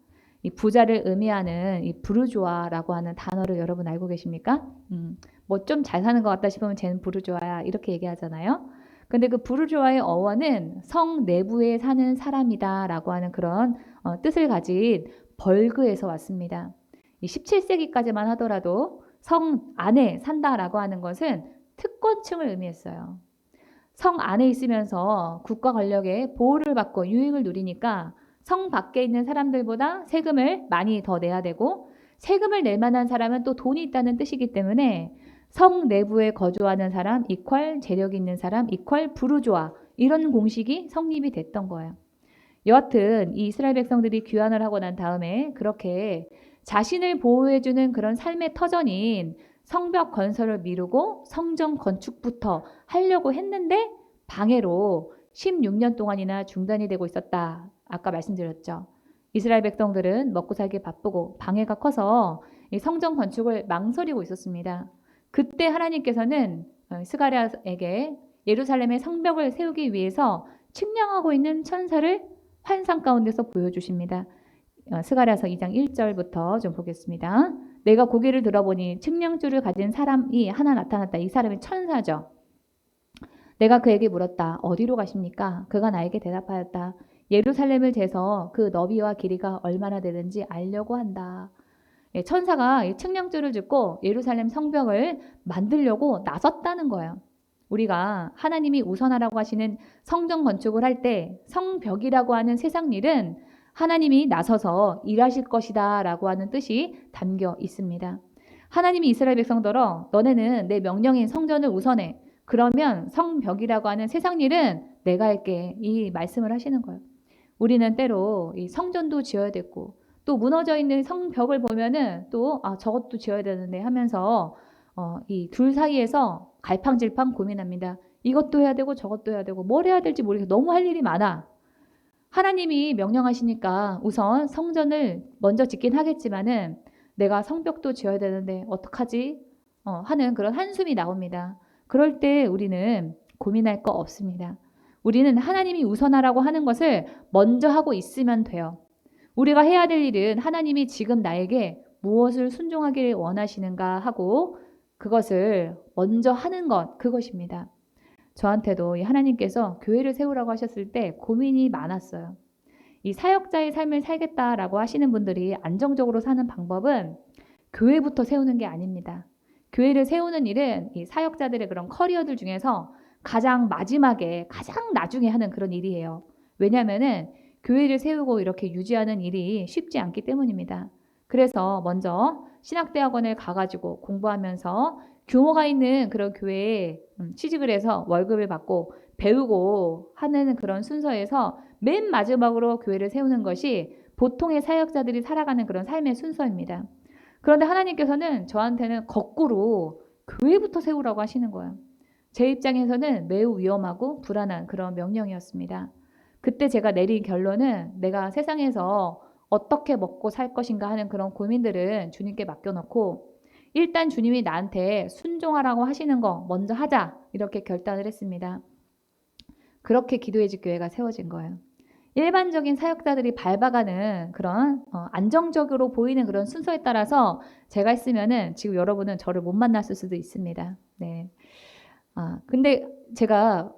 B: 이 부자를 의미하는 이 부르주아라고 하는 단어를 여러분 알고 계십니까? 뭐 좀 잘 사는 것 같다 싶으면 쟤는 부르주아야 이렇게 얘기하잖아요. 근데 그 부르주아의 어원은 성 내부에 사는 사람이다라고 하는 그런 뜻을 가진 벌그에서 왔습니다. 이 17세기까지만 하더라도 성 안에 산다라고 하는 것은 특권층을 의미했어요. 성 안에 있으면서 국가 권력의 보호를 받고 유익을 누리니까 성 밖에 있는 사람들보다 세금을 많이 더 내야 되고 세금을 낼 만한 사람은 또 돈이 있다는 뜻이기 때문에 성 내부에 거주하는 사람 이퀄 재력 있는 사람 이퀄 부르주아 이런 공식이 성립이 됐던 거예요. 여하튼 이 이스라엘 백성들이 귀환을 하고 난 다음에 그렇게 자신을 보호해주는 그런 삶의 터전인 성벽 건설을 미루고 성전 건축부터 하려고 했는데 방해로 16년 동안이나 중단이 되고 있었다. 아까 말씀드렸죠. 이스라엘 백성들은 먹고 살기 바쁘고 방해가 커서 이 성전 건축을 망설이고 있었습니다. 그때 하나님께서는 스가랴에게 예루살렘의 성벽을 세우기 위해서 측량하고 있는 천사를 환상 가운데서 보여주십니다. 스가랴서 2장 1절부터 좀 보겠습니다. 내가 고개를 들어보니 측량줄을 가진 사람이 하나 나타났다. 이 사람이 천사죠. 내가 그에게 물었다. 어디로 가십니까? 그가 나에게 대답하였다. 예루살렘을 재서 그 너비와 길이가 얼마나 되는지 알려고 한다. 천사가 측량줄을 짚고 예루살렘 성벽을 만들려고 나섰다는 거예요. 우리가 하나님이 우선하라고 하시는 성전 건축을 할 때 성벽이라고 하는 세상 일은 하나님이 나서서 일하실 것이다 라고 하는 뜻이 담겨 있습니다. 하나님이 이스라엘 백성들어 너네는 내 명령인 성전을 우선해. 그러면 성벽이라고 하는 세상 일은 내가 할게. 이 말씀을 하시는 거예요. 우리는 때로 이 성전도 지어야 됐고 또 무너져 있는 성벽을 보면은 또 저것도 지어야 되는데 하면서 이 둘 사이에서 갈팡질팡 고민합니다. 이것도 해야 되고 저것도 해야 되고 뭘 해야 될지 모르겠어. 너무 할 일이 많아. 하나님이 명령하시니까 우선 성전을 먼저 짓긴 하겠지만은 내가 성벽도 지어야 되는데 어떡하지? 하는 그런 한숨이 나옵니다. 그럴 때 우리는 고민할 거 없습니다. 우리는 하나님이 우선하라고 하는 것을 먼저 하고 있으면 돼요. 우리가 해야 될 일은 하나님이 지금 나에게 무엇을 순종하기를 원하시는가 하고 그것을 먼저 하는 것, 그것입니다. 저한테도 하나님께서 교회를 세우라고 하셨을 때 고민이 많았어요. 이 사역자의 삶을 살겠다라고 하시는 분들이 안정적으로 사는 방법은 교회부터 세우는 게 아닙니다. 교회를 세우는 일은 이 사역자들의 그런 커리어들 중에서 가장 마지막에 가장 나중에 하는 그런 일이에요. 왜냐하면은 교회를 세우고 이렇게 유지하는 일이 쉽지 않기 때문입니다. 그래서 먼저 신학대학원을 가가지고 공부하면서 규모가 있는 그런 교회에 취직을 해서 월급을 받고 배우고 하는 그런 순서에서 맨 마지막으로 교회를 세우는 것이 보통의 사역자들이 살아가는 그런 삶의 순서입니다. 그런데 하나님께서는 저한테는 거꾸로 교회부터 세우라고 하시는 거예요. 제 입장에서는 매우 위험하고 불안한 그런 명령이었습니다. 그때 제가 내린 결론은 내가 세상에서 어떻게 먹고 살 것인가 하는 그런 고민들은 주님께 맡겨놓고 일단 주님이 나한테 순종하라고 하시는 거 먼저 하자 이렇게 결단을 했습니다. 그렇게 기도의 집 교회가 세워진 거예요. 일반적인 사역자들이 밟아가는 그런 안정적으로 보이는 그런 순서에 따라서 제가 했으면은 지금 여러분은 저를 못 만났을 수도 있습니다. 네. 근데 제가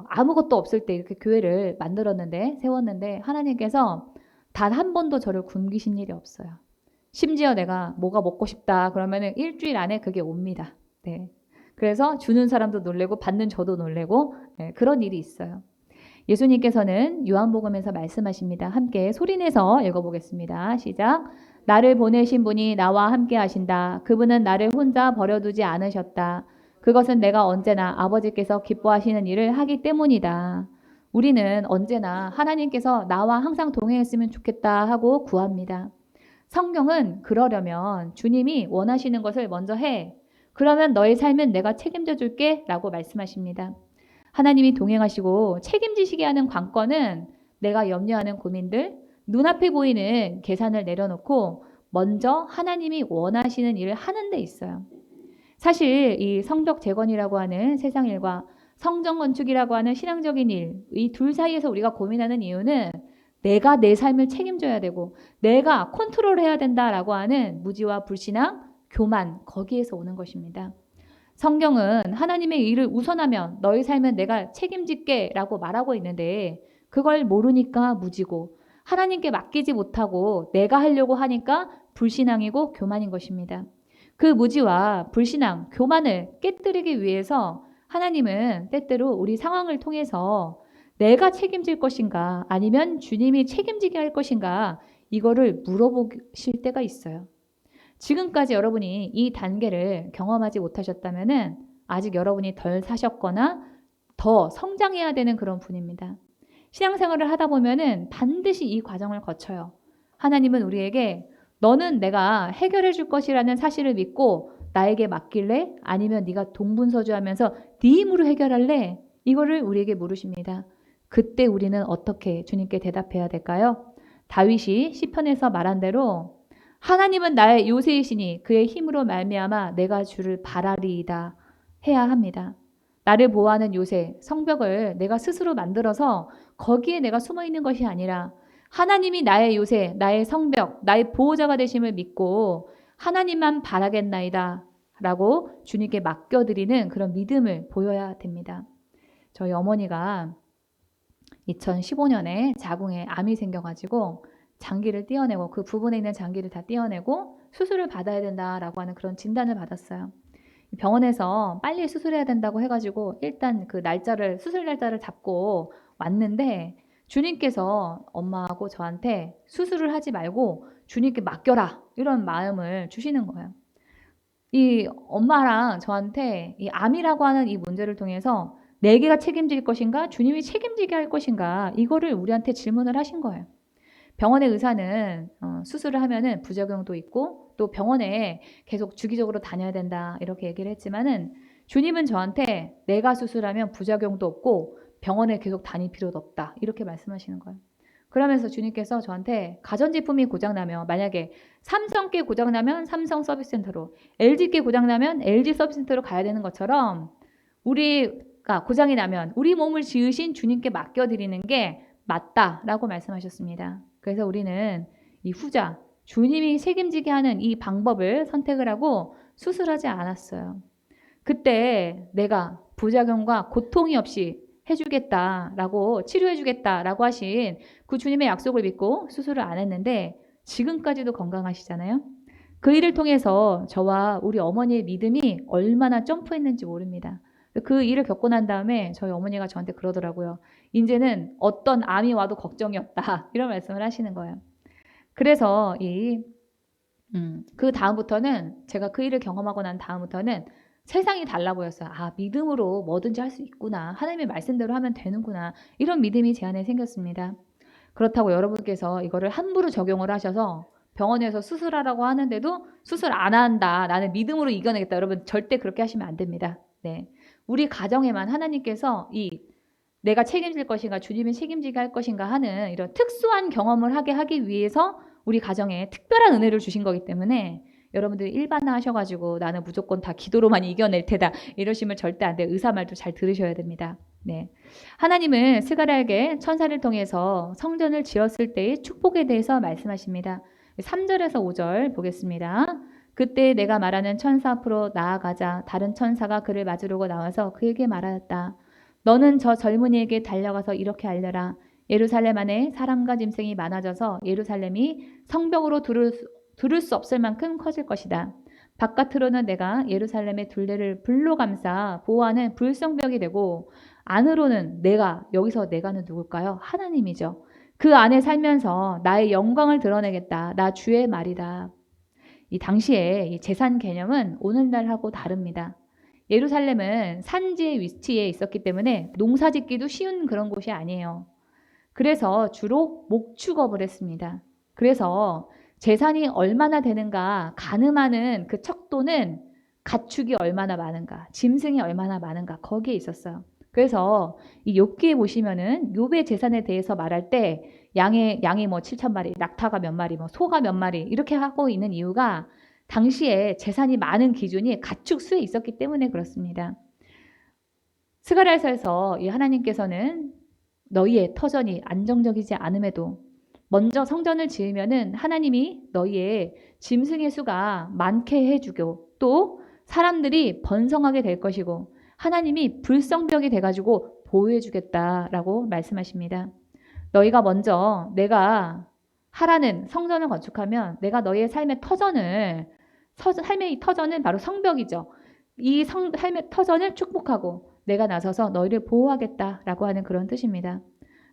B: 아무것도 없을 때 이렇게 교회를 만들었는데 세웠는데 하나님께서 단 한 번도 저를 굶기신 일이 없어요. 심지어 내가 뭐가 먹고 싶다 그러면은 일주일 안에 그게 옵니다. 네. 그래서 주는 사람도 놀래고 받는 저도 놀래고 네, 그런 일이 있어요. 예수님께서는 요한복음에서 말씀하십니다. 함께 소리내서 읽어보겠습니다. 시작. 나를 보내신 분이 나와 함께 하신다. 그분은 나를 혼자 버려두지 않으셨다. 그것은 내가 언제나 아버지께서 기뻐하시는 일을 하기 때문이다. 우리는 언제나 하나님께서 나와 항상 동행했으면 좋겠다 하고 구합니다. 성경은 그러려면 주님이 원하시는 것을 먼저 해. 그러면 너의 삶은 내가 책임져 줄게 라고 말씀하십니다. 하나님이 동행하시고 책임지시게 하는 관건은 내가 염려하는 고민들, 눈앞에 보이는 계산을 내려놓고 먼저 하나님이 원하시는 일을 하는 데 있어요. 사실 이 성벽 재건이라고 하는 세상 일과 성전 건축이라고 하는 신앙적인 일, 이 둘 사이에서 우리가 고민하는 이유는 내가 내 삶을 책임져야 되고 내가 컨트롤해야 된다라고 하는 무지와 불신앙, 교만, 거기에서 오는 것입니다. 성경은 하나님의 일을 우선하면 너의 삶은 내가 책임질게 라고 말하고 있는데 그걸 모르니까 무지고 하나님께 맡기지 못하고 내가 하려고 하니까 불신앙이고 교만인 것입니다. 그 무지와 불신앙, 교만을 깨뜨리기 위해서 하나님은 때때로 우리 상황을 통해서 내가 책임질 것인가 아니면 주님이 책임지게 할 것인가 이거를 물어보실 때가 있어요. 지금까지 여러분이 이 단계를 경험하지 못하셨다면 아직 여러분이 덜 사셨거나 더 성장해야 되는 그런 분입니다. 신앙생활을 하다 보면은 반드시 이 과정을 거쳐요. 하나님은 우리에게 너는 내가 해결해 줄 것이라는 사실을 믿고 나에게 맡길래? 아니면 네가 동분서주하면서 네 힘으로 해결할래? 이거를 우리에게 물으십니다. 그때 우리는 어떻게 주님께 대답해야 될까요? 다윗이 시편에서 말한 대로 하나님은 나의 요새이시니 그의 힘으로 말미암아 내가 주를 바라리이다 해야 합니다. 나를 보호하는 요새, 성벽을 내가 스스로 만들어서 거기에 내가 숨어 있는 것이 아니라 하나님이 나의 요새, 나의 성벽, 나의 보호자가 되심을 믿고 하나님만 바라겠나이다 라고 주님께 맡겨드리는 그런 믿음을 보여야 됩니다. 저희 어머니가 2015년에 자궁에 암이 생겨가지고 장기를 떼어내고 그 부분에 있는 장기를 다 떼어내고 수술을 받아야 된다라고 하는 그런 진단을 받았어요. 병원에서 빨리 수술해야 된다고 해가지고 일단 그 날짜를 수술 날짜를 잡고 왔는데 주님께서 엄마하고 저한테 수술을 하지 말고 주님께 맡겨라 이런 마음을 주시는 거예요. 이 엄마랑 저한테 이 암이라고 하는 이 문제를 통해서 내가 책임질 것인가 주님이 책임지게 할 것인가 이거를 우리한테 질문을 하신 거예요. 병원의 의사는 수술을 하면은 부작용도 있고 또 병원에 계속 주기적으로 다녀야 된다 이렇게 얘기를 했지만은 주님은 저한테 내가 수술하면 부작용도 없고 병원에 계속 다닐 필요도 없다 이렇게 말씀하시는 거예요. 그러면서 주님께서 저한테 가전제품이 고장나면 만약에 삼성께 고장나면 삼성 서비스센터로 LG께 고장나면 LG 서비스센터로 가야 되는 것처럼 우리가 고장이 나면 우리 몸을 지으신 주님께 맡겨드리는 게 맞다라고 말씀하셨습니다. 그래서 우리는 이 후자 주님이 책임지게 하는 이 방법을 선택을 하고 수술하지 않았어요. 그때 내가 부작용과 고통이 없이 해주겠다라고 치료해주겠다라고 하신 그 주님의 약속을 믿고 수술을 안 했는데 지금까지도 건강하시잖아요. 그 일을 통해서 저와 우리 어머니의 믿음이 얼마나 점프했는지 모릅니다. 그 일을 겪고 난 다음에 저희 어머니가 저한테 그러더라고요. 이제는 어떤 암이 와도 걱정이 없다 이런 말씀을 하시는 거예요. 그래서 그 다음부터는 제가 그 일을 경험하고 난 다음부터는 세상이 달라 보였어요. 아, 믿음으로 뭐든지 할 수 있구나. 하나님의 말씀대로 하면 되는구나. 이런 믿음이 제 안에 생겼습니다. 그렇다고 여러분께서 이거를 함부로 적용을 하셔서 병원에서 수술하라고 하는데도 수술 안 한다. 나는 믿음으로 이겨내겠다. 여러분 절대 그렇게 하시면 안 됩니다. 네, 우리 가정에만 하나님께서 내가 책임질 것인가 주님이 책임지게 할 것인가 하는 이런 특수한 경험을 하기 위해서 우리 가정에 특별한 은혜를 주신 거기 때문에 여러분들이 일반화하셔가지고 나는 무조건 다 기도로만 이겨낼 테다 이러시면 절대 안 돼요. 의사 말도 잘 들으셔야 됩니다. 네, 하나님은 스가랴에게 천사를 통해서 성전을 지었을 때의 축복에 대해서 말씀하십니다. 3절에서 5절 보겠습니다. 그때 내가 말하는 천사 앞으로 나아가자 다른 천사가 그를 맞으려고 나와서 그에게 말하였다. 너는 저 젊은이에게 달려가서 이렇게 알려라. 예루살렘 안에 사람과 짐승이 많아져서 예루살렘이 성벽으로 두를 수 없을 만큼 커질 것이다. 바깥으로는 내가 예루살렘의 둘레를 불로 감싸 보호하는 불성벽이 되고 안으로는 여기서 내가는 누굴까요? 하나님이죠. 그 안에 살면서 나의 영광을 드러내겠다. 나 주의 말이다. 이 당시에 이 재산 개념은 오늘날하고 다릅니다. 예루살렘은 산지에 위치해 있었기 때문에 농사짓기도 쉬운 그런 곳이 아니에요. 그래서 주로 목축업을 했습니다. 그래서 재산이 얼마나 되는가 가늠하는 그 척도는 가축이 얼마나 많은가, 짐승이 얼마나 많은가 거기에 있었어요. 그래서 이 욥기에 보시면은 욥의 재산에 대해서 말할 때 양이 뭐 7,000마리, 낙타가 몇 마리, 뭐 소가 몇 마리 이렇게 하고 있는 이유가 당시에 재산이 많은 기준이 가축 수에 있었기 때문에 그렇습니다. 스가랴서에서 이 하나님께서는 너희의 터전이 안정적이지 않음에도 먼저 성전을 지으면은 하나님이 너희의 짐승의 수가 많게 해주고 또 사람들이 번성하게 될 것이고 하나님이 불성벽이 돼가지고 보호해주겠다라고 말씀하십니다. 너희가 먼저 내가 하라는 성전을 건축하면 내가 너희의 삶의 삶의 이 터전은 바로 성벽이죠. 이 삶의 터전을 축복하고 내가 나서서 너희를 보호하겠다라고 하는 그런 뜻입니다.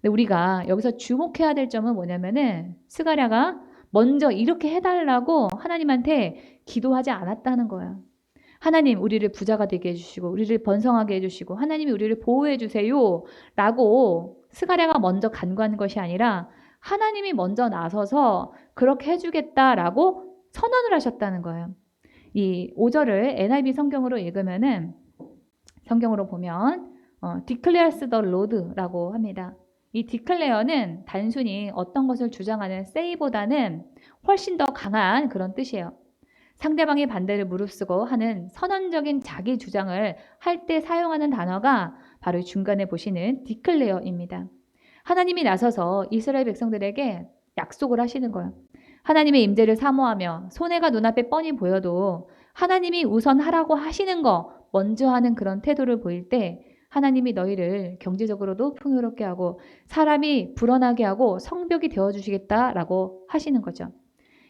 B: 근데 우리가 여기서 주목해야 될 점은 뭐냐면은 스가랴가 먼저 이렇게 해달라고 하나님한테 기도하지 않았다는 거예요. 하나님 우리를 부자가 되게 해주시고 우리를 번성하게 해주시고 하나님이 우리를 보호해 주세요 라고 스가랴가 먼저 간구한 것이 아니라 하나님이 먼저 나서서 그렇게 해주겠다라고 선언을 하셨다는 거예요. 이 5절을 NIV 성경으로 읽으면은 성경으로 보면 declares the Lord라고 합니다. 이 declare는 단순히 어떤 것을 주장하는 say보다는 훨씬 더 강한 그런 뜻이에요. 상대방의 반대를 무릅쓰고 하는 선언적인 자기 주장을 할 때 사용하는 단어가 바로 중간에 보시는 declare입니다. 하나님이 나서서 이스라엘 백성들에게 약속을 하시는 거예요. 하나님의 임재를 사모하며 손해가 눈앞에 뻔히 보여도 하나님이 우선 하라고 하시는 거 먼저 하는 그런 태도를 보일 때 하나님이 너희를 경제적으로도 풍요롭게 하고 사람이 불어나게 하고 성벽이 되어주시겠다라고 하시는 거죠.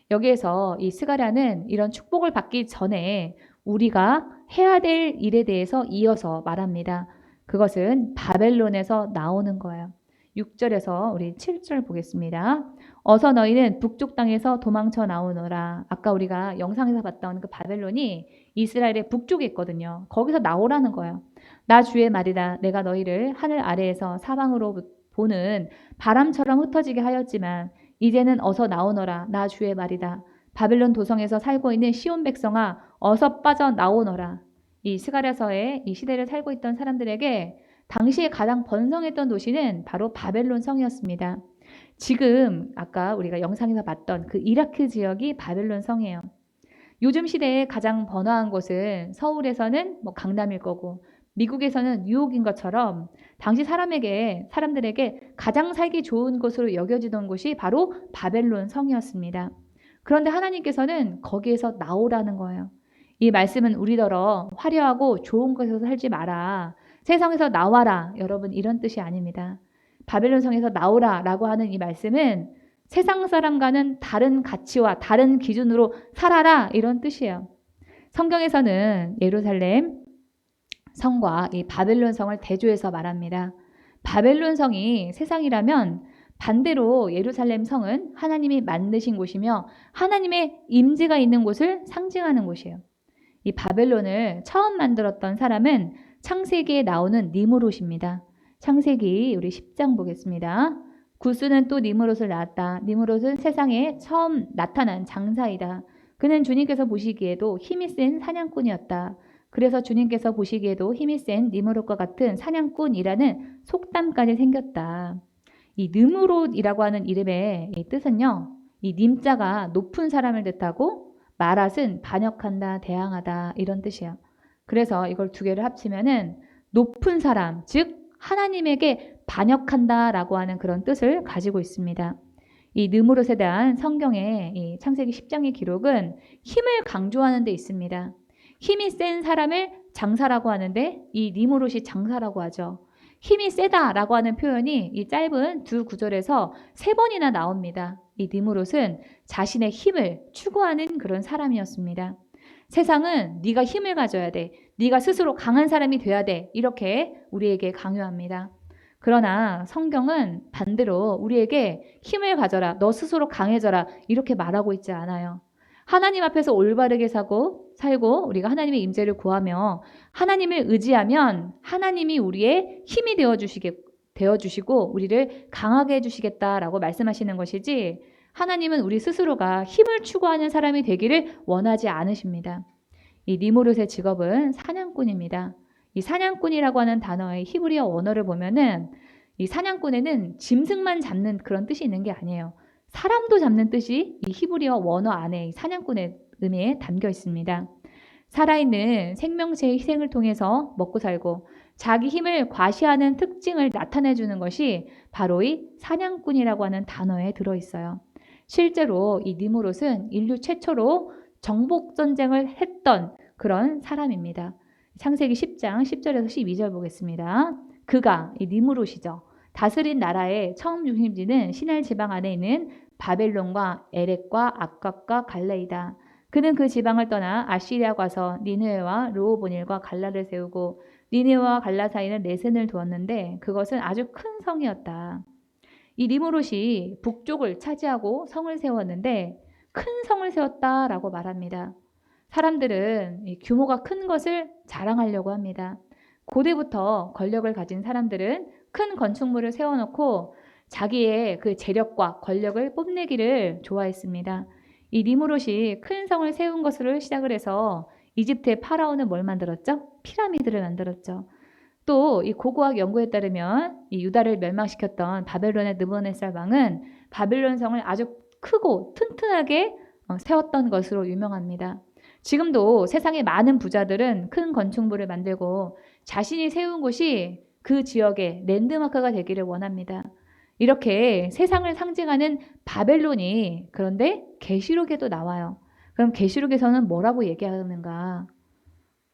B: 여기에서 이 스가랴는 이런 축복을 받기 전에 우리가 해야 될 일에 대해서 이어서 말합니다. 그것은 바벨론에서 나오는 거예요. 6절에서 우리 7절 보겠습니다. 어서 너희는 북쪽 땅에서 도망쳐 나오너라. 아까 우리가 영상에서 봤던 그 바벨론이 이스라엘의 북쪽에 있거든요. 거기서 나오라는 거예요. 나 주의 말이다. 내가 너희를 하늘 아래에서 사방으로 보는 바람처럼 흩어지게 하였지만 이제는 어서 나오너라. 나 주의 말이다. 바벨론 도성에서 살고 있는 시온 백성아 어서 빠져나오너라. 이 스가랴서의 이 시대를 살고 있던 사람들에게 당시에 가장 번성했던 도시는 바로 바벨론 성이었습니다. 지금 아까 우리가 영상에서 봤던 그 이라크 지역이 바벨론 성이에요. 요즘 시대에 가장 번화한 곳은 서울에서는 뭐 강남일 거고 미국에서는 뉴욕인 것처럼 당시 사람들에게 가장 살기 좋은 곳으로 여겨지던 곳이 바로 바벨론 성이었습니다. 그런데 하나님께서는 거기에서 나오라는 거예요. 이 말씀은 우리더러 화려하고 좋은 곳에서 살지 마라. 세상에서 나와라. 여러분 이런 뜻이 아닙니다. 바벨론 성에서 나오라 라고 하는 이 말씀은 세상 사람과는 다른 가치와 다른 기준으로 살아라 이런 뜻이에요. 성경에서는 예루살렘 성과 이 바벨론 성을 대조해서 말합니다. 바벨론 성이 세상이라면 반대로 예루살렘 성은 하나님이 만드신 곳이며 하나님의 임재가 있는 곳을 상징하는 곳이에요. 이 바벨론을 처음 만들었던 사람은 창세기에 나오는 니므롯입니다. 창세기 우리 10장 보겠습니다. 구스는 또 니므롯을 낳았다. 니므롯은 세상에 처음 나타난 장사이다. 그는 주님께서 보시기에도 힘이 센 사냥꾼이었다. 그래서 주님께서 보시기에도 힘이 센 니므롯과 같은 사냥꾼이라는 속담까지 생겼다. 이 느므롯이라고 하는 이름의 이 뜻은요. 이 님자가 높은 사람을 뜻하고 마랏은 반역한다, 대항하다 이런 뜻이에요. 그래서 이걸 두 개를 합치면은 높은 사람, 즉 하나님에게 반역한다라고 하는 그런 뜻을 가지고 있습니다. 이 느므롯에 대한 성경의 이 창세기 10장의 기록은 힘을 강조하는 데 있습니다. 힘이 센 사람을 장사라고 하는데 이 니므롯이 장사라고 하죠. 힘이 세다라고 하는 표현이 이 짧은 두 구절에서 3번이나 나옵니다. 이 니므롯은 자신의 힘을 추구하는 그런 사람이었습니다. 세상은 네가 힘을 가져야 돼. 네가 스스로 강한 사람이 돼야 돼. 이렇게 우리에게 강요합니다. 그러나 성경은 반대로 우리에게 힘을 가져라. 너 스스로 강해져라. 이렇게 말하고 있지 않아요. 하나님 앞에서 올바르게 살고 우리가 하나님의 임재를 구하며 하나님을 의지하면 하나님이 우리의 힘이 되어주시고 우리를 강하게 해주시겠다라고 말씀하시는 것이지, 하나님은 우리 스스로가 힘을 추구하는 사람이 되기를 원하지 않으십니다. 이 니므롯의 직업은 사냥꾼입니다. 이 사냥꾼이라고 하는 단어의 히브리어 원어를 보면은 이 사냥꾼에는 짐승만 잡는 그런 뜻이 있는 게 아니에요. 사람도 잡는 뜻이 이 히브리어 원어 안에 사냥꾼의 의미에 담겨 있습니다. 살아있는 생명체의 희생을 통해서 먹고 살고 자기 힘을 과시하는 특징을 나타내 주는 것이 바로 이 사냥꾼이라고 하는 단어에 들어있어요. 실제로 이 니므롯은 인류 최초로 정복전쟁을 했던 그런 사람입니다. 창세기 10장 10절에서 12절 보겠습니다. 그가, 이 니므롯이죠, 다스린 나라의 처음 중심지는 시날 지방 안에 있는 바벨론과 에렉과 악각과 갈레이다. 그는 그 지방을 떠나 아시리아 가서 니느웨와 르호보닐과 갈라를 세우고 니느웨와 갈라 사이는 레센을 두었는데 그것은 아주 큰 성이었다. 이 니므롯이 북쪽을 차지하고 성을 세웠는데 큰 성을 세웠다라고 말합니다. 사람들은 이 규모가 큰 것을 자랑하려고 합니다. 고대부터 권력을 가진 사람들은 큰 건축물을 세워놓고 자기의 그 재력과 권력을 뽐내기를 좋아했습니다. 이 니므롯이 큰 성을 세운 것으로 시작을 해서 이집트의 파라오는 뭘 만들었죠? 피라미드를 만들었죠. 또 이 고고학 연구에 따르면 이 유다를 멸망시켰던 바벨론의 느부갓네살 왕은 바벨론 성을 아주 크고 튼튼하게 세웠던 것으로 유명합니다. 지금도 세상의 많은 부자들은 큰 건축물을 만들고 자신이 세운 곳이 그 지역의 랜드마크가 되기를 원합니다. 이렇게 세상을 상징하는 바벨론이 그런데 계시록에도 나와요. 그럼 계시록에서는 뭐라고 얘기하는가?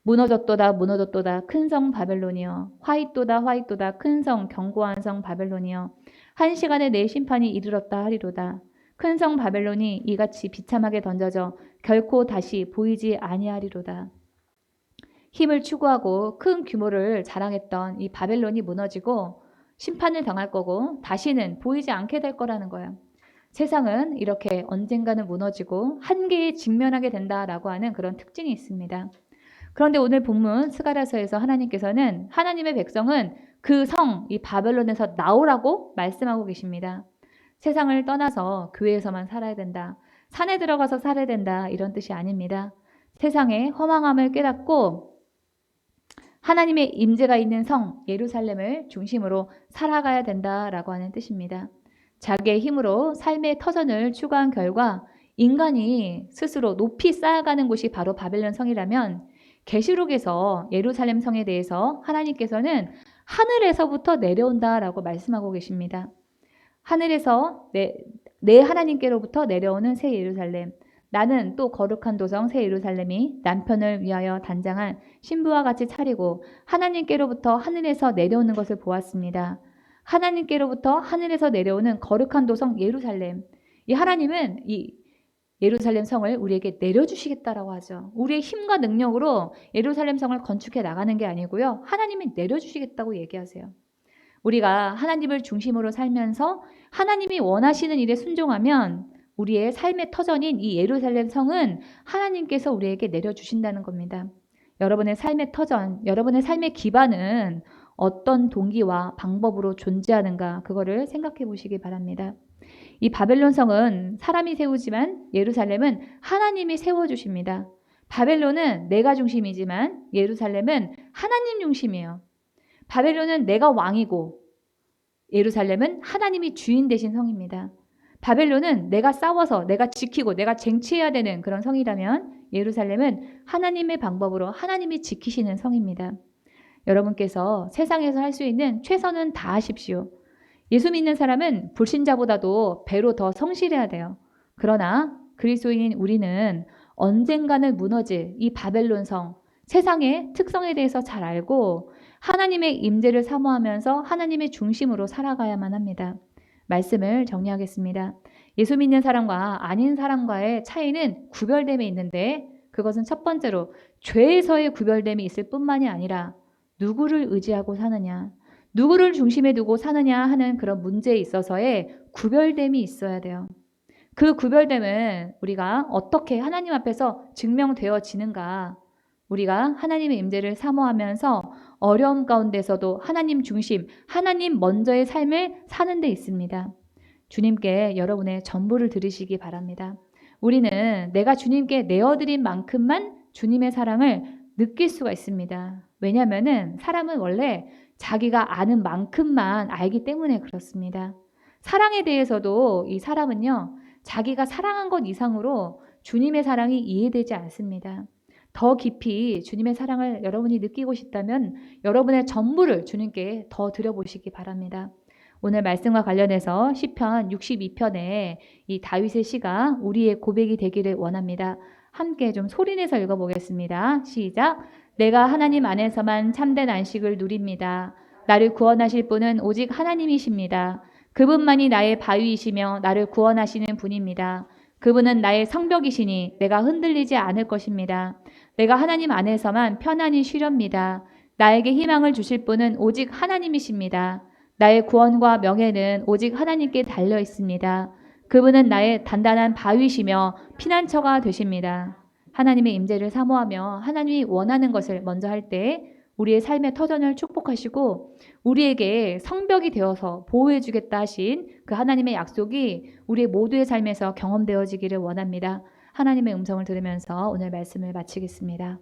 B: 무너졌도다 무너졌도다 큰 성 바벨론이여, 화잇도다 큰 성 견고한 성 바벨론이여, 한 시간에 내 심판이 이르렀다 하리로다. 큰 성 바벨론이 이같이 비참하게 던져져 결코 다시 보이지 아니하리로다. 힘을 추구하고 큰 규모를 자랑했던 이 바벨론이 무너지고 심판을 당할 거고 다시는 보이지 않게 될 거라는 거예요. 세상은 이렇게 언젠가는 무너지고 한계에 직면하게 된다라고 하는 그런 특징이 있습니다. 그런데 오늘 본문 스가랴서에서 하나님께서는 하나님의 백성은 그 성, 이 바벨론에서 나오라고 말씀하고 계십니다. 세상을 떠나서 교회에서만 살아야 된다, 산에 들어가서 살아야 된다, 이런 뜻이 아닙니다. 세상의 허망함을 깨닫고 하나님의 임재가 있는 성 예루살렘을 중심으로 살아가야 된다라고 하는 뜻입니다. 자기의 힘으로 삶의 터전을 추구한 결과 인간이 스스로 높이 쌓아가는 곳이 바로 바벨론 성이라면, 계시록에서 예루살렘 성에 대해서 하나님께서는 하늘에서부터 내려온다라고 말씀하고 계십니다. 하늘에서 내 하나님께로부터 내려오는 새 예루살렘, 나는 또 거룩한 도성 새 예루살렘이 남편을 위하여 단장한 신부와 같이 차리고 하나님께로부터 하늘에서 내려오는 것을 보았습니다. 하나님께로부터 하늘에서 내려오는 거룩한 도성 예루살렘, 이 하나님은 이 예루살렘 성을 우리에게 내려주시겠다라고 하죠. 우리의 힘과 능력으로 예루살렘 성을 건축해 나가는 게 아니고요, 하나님이 내려주시겠다고 얘기하세요. 우리가 하나님을 중심으로 살면서 하나님이 원하시는 일에 순종하면 우리의 삶의 터전인 이 예루살렘 성은 하나님께서 우리에게 내려주신다는 겁니다. 여러분의 삶의 터전, 여러분의 삶의 기반은 어떤 동기와 방법으로 존재하는가, 그거를 생각해 보시기 바랍니다. 이 바벨론 성은 사람이 세우지만 예루살렘은 하나님이 세워주십니다. 바벨론은 내가 중심이지만 예루살렘은 하나님 중심이에요. 바벨론은 내가 왕이고 예루살렘은 하나님이 주인 되신 성입니다. 바벨론은 내가 싸워서 내가 지키고 내가 쟁취해야 되는 그런 성이라면 예루살렘은 하나님의 방법으로 하나님이 지키시는 성입니다. 여러분께서 세상에서 할 수 있는 최선은 다하십시오. 예수 믿는 사람은 불신자보다도 배로 더 성실해야 돼요. 그러나 그리스도인인 우리는 언젠가는 무너질 이 바벨론 성, 세상의 특성에 대해서 잘 알고 하나님의 임재를 사모하면서 하나님의 중심으로 살아가야만 합니다. 말씀을 정리하겠습니다. 예수 믿는 사람과 아닌 사람과의 차이는 구별됨에 있는데, 그것은 첫 번째로 죄에서의 구별됨이 있을 뿐만이 아니라 누구를 의지하고 사느냐, 누구를 중심에 두고 사느냐 하는 그런 문제에 있어서의 구별됨이 있어야 돼요. 그 구별됨은 우리가 어떻게 하나님 앞에서 증명되어지는가? 우리가 하나님의 임재를 사모하면서 어려움 가운데서도 하나님 중심, 하나님 먼저의 삶을 사는 데 있습니다. 주님께 여러분의 전부를 들으시기 바랍니다. 우리는 내가 주님께 내어드린 만큼만 주님의 사랑을 느낄 수가 있습니다. 왜냐하면 사람은 원래 자기가 아는 만큼만 알기 때문에 그렇습니다. 사랑에 대해서도 이 사람은요, 자기가 사랑한 것 이상으로 주님의 사랑이 이해되지 않습니다. 더 깊이 주님의 사랑을 여러분이 느끼고 싶다면 여러분의 전부를 주님께 더 드려보시기 바랍니다. 오늘 말씀과 관련해서 시편 62편에 이 다윗의 시가 우리의 고백이 되기를 원합니다. 함께 좀 소리내서 읽어보겠습니다. 시작. 내가 하나님 안에서만 참된 안식을 누립니다. 나를 구원하실 분은 오직 하나님이십니다. 그분만이 나의 바위이시며 나를 구원하시는 분입니다. 그분은 나의 성벽이시니 내가 흔들리지 않을 것입니다. 내가 하나님 안에서만 편안히 쉬렵니다. 나에게 희망을 주실 분은 오직 하나님이십니다. 나의 구원과 명예는 오직 하나님께 달려 있습니다. 그분은 나의 단단한 바위시며 피난처가 되십니다. 하나님의 임재를 사모하며 하나님이 원하는 것을 먼저 할 때 우리의 삶의 터전을 축복하시고 우리에게 성벽이 되어서 보호해 주겠다 하신 그 하나님의 약속이 우리의 모두의 삶에서 경험되어지기를 원합니다. 하나님의 음성을 들으면서 오늘 말씀을 마치겠습니다.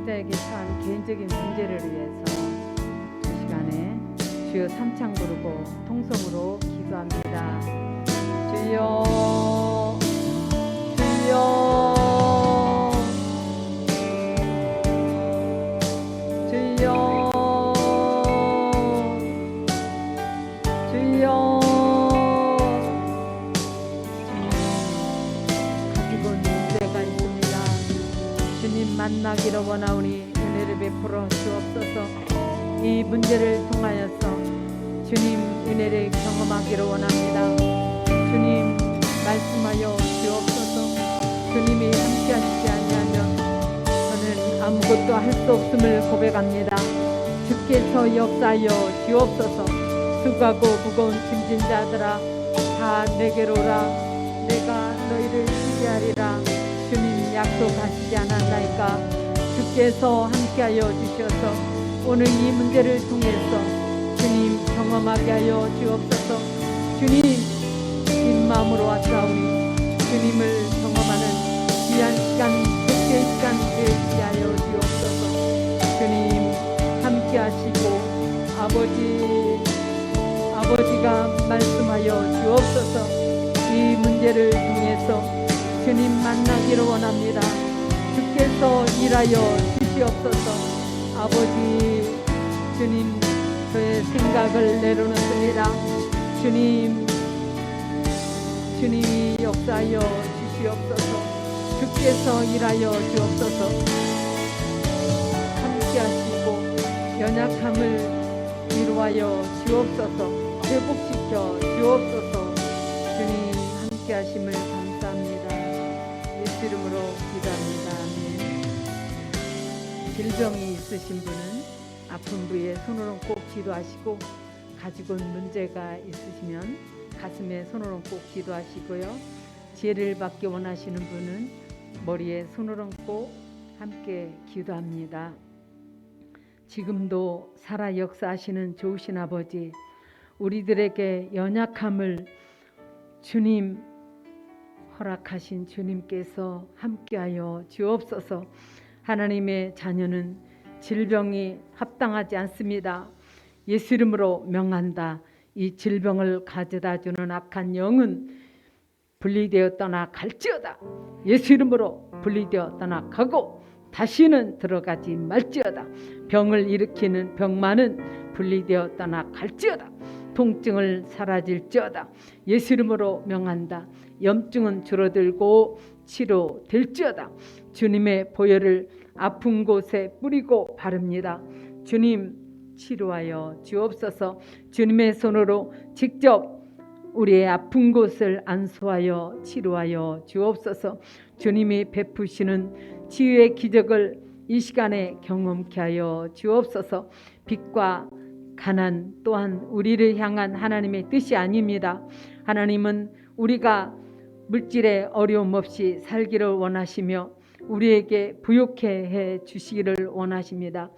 A: 각자에게 처한 개인적인 문제를 위해서 이 시간에 주여 삼창 부르고 통성으로 기도합니다. 주여 주여 주여 주여 가지고 문제가 있습니다. 주님 만나기를 원하오니 은혜를 베풀어 이 문제를 통하여서 주님 은혜를 경험하기를 원합니다. 주님 말씀하여 주옵소서. 주님이 함께 하시지 아니하면 저는 아무것도 할 수 없음을 고백합니다. 주께서 역사하여 주옵소서. 수고하고 무거운 짐진 자들아 다 내게로 오라. 내가 너희를 쉬게 하리라. 주님 약속하시지 않았나이까. 주께서 함께하여 주셔서 오늘 이 문제를 통해서 주님 경험하게 하여 주옵소서. 주님 긴 마음으로 왔사오니 주님을 경험하는 귀한 시간, 백세 시간 되게 하여 주옵소서. 주님 함께 하시고 아버지가 말씀하여 주옵소서. 이 문제를 통해서 주님 만나기를 원합니다. 주께서 일하여 주시옵소서. 아버지 주님 저의 생각을 내려놓습니다. 주님이 역사하여 주시옵소서. 주께서 일하여 주옵소서. 함께 하시고 연약함을 위로하여 주옵소서. 회복시켜 주옵소서. 주님 함께 하심을 감사합니다. 예수 이름으로 기도합니다. 아멘. 질병이 있으신 분은 아픈 부위에 손을 얹고 기도하시고, 가지고 온 문제가 있으시면 가슴에 손을 얹고 기도하시고요. 지혜를 받기 원하시는 분은 머리에 손을 얹고 함께 기도합니다. 지금도 살아 역사하시는 좋으신 아버지, 우리들에게 연약함을 주님 허락하신 주님께서 함께하여 주옵소서. 하나님의 자녀는 질병이 합당하지 않습니다. 예수 이름으로 명한다. 이 질병을 가져다 주는 악한 영은 분리되어 떠나 갈지어다. 예수 이름으로 분리되어 떠나 가고 다시는 들어가지 말지어다. 병을 일으키는 병만은 분리되어 떠나 갈지어다. 통증을 사라질지어다. 예수 이름으로 명한다. 염증은 줄어들고 치료될지어다. 주님의 보혈을 아픈 곳에 뿌리고 바릅니다. 주님 치료하여 주옵소서. 주님의 손으로 직접 우리의 아픈 곳을 안수하여 치료하여 주옵소서. 주님이 베푸시는 치유의 기적을 이 시간에 경험케 하여 주옵소서. 빚과 가난 또한 우리를 향한 하나님의 뜻이 아닙니다. 하나님은 우리가 물질의 어려움 없이 살기를 원하시며 우리에게 부욕해 해 주시기를 원하십니다.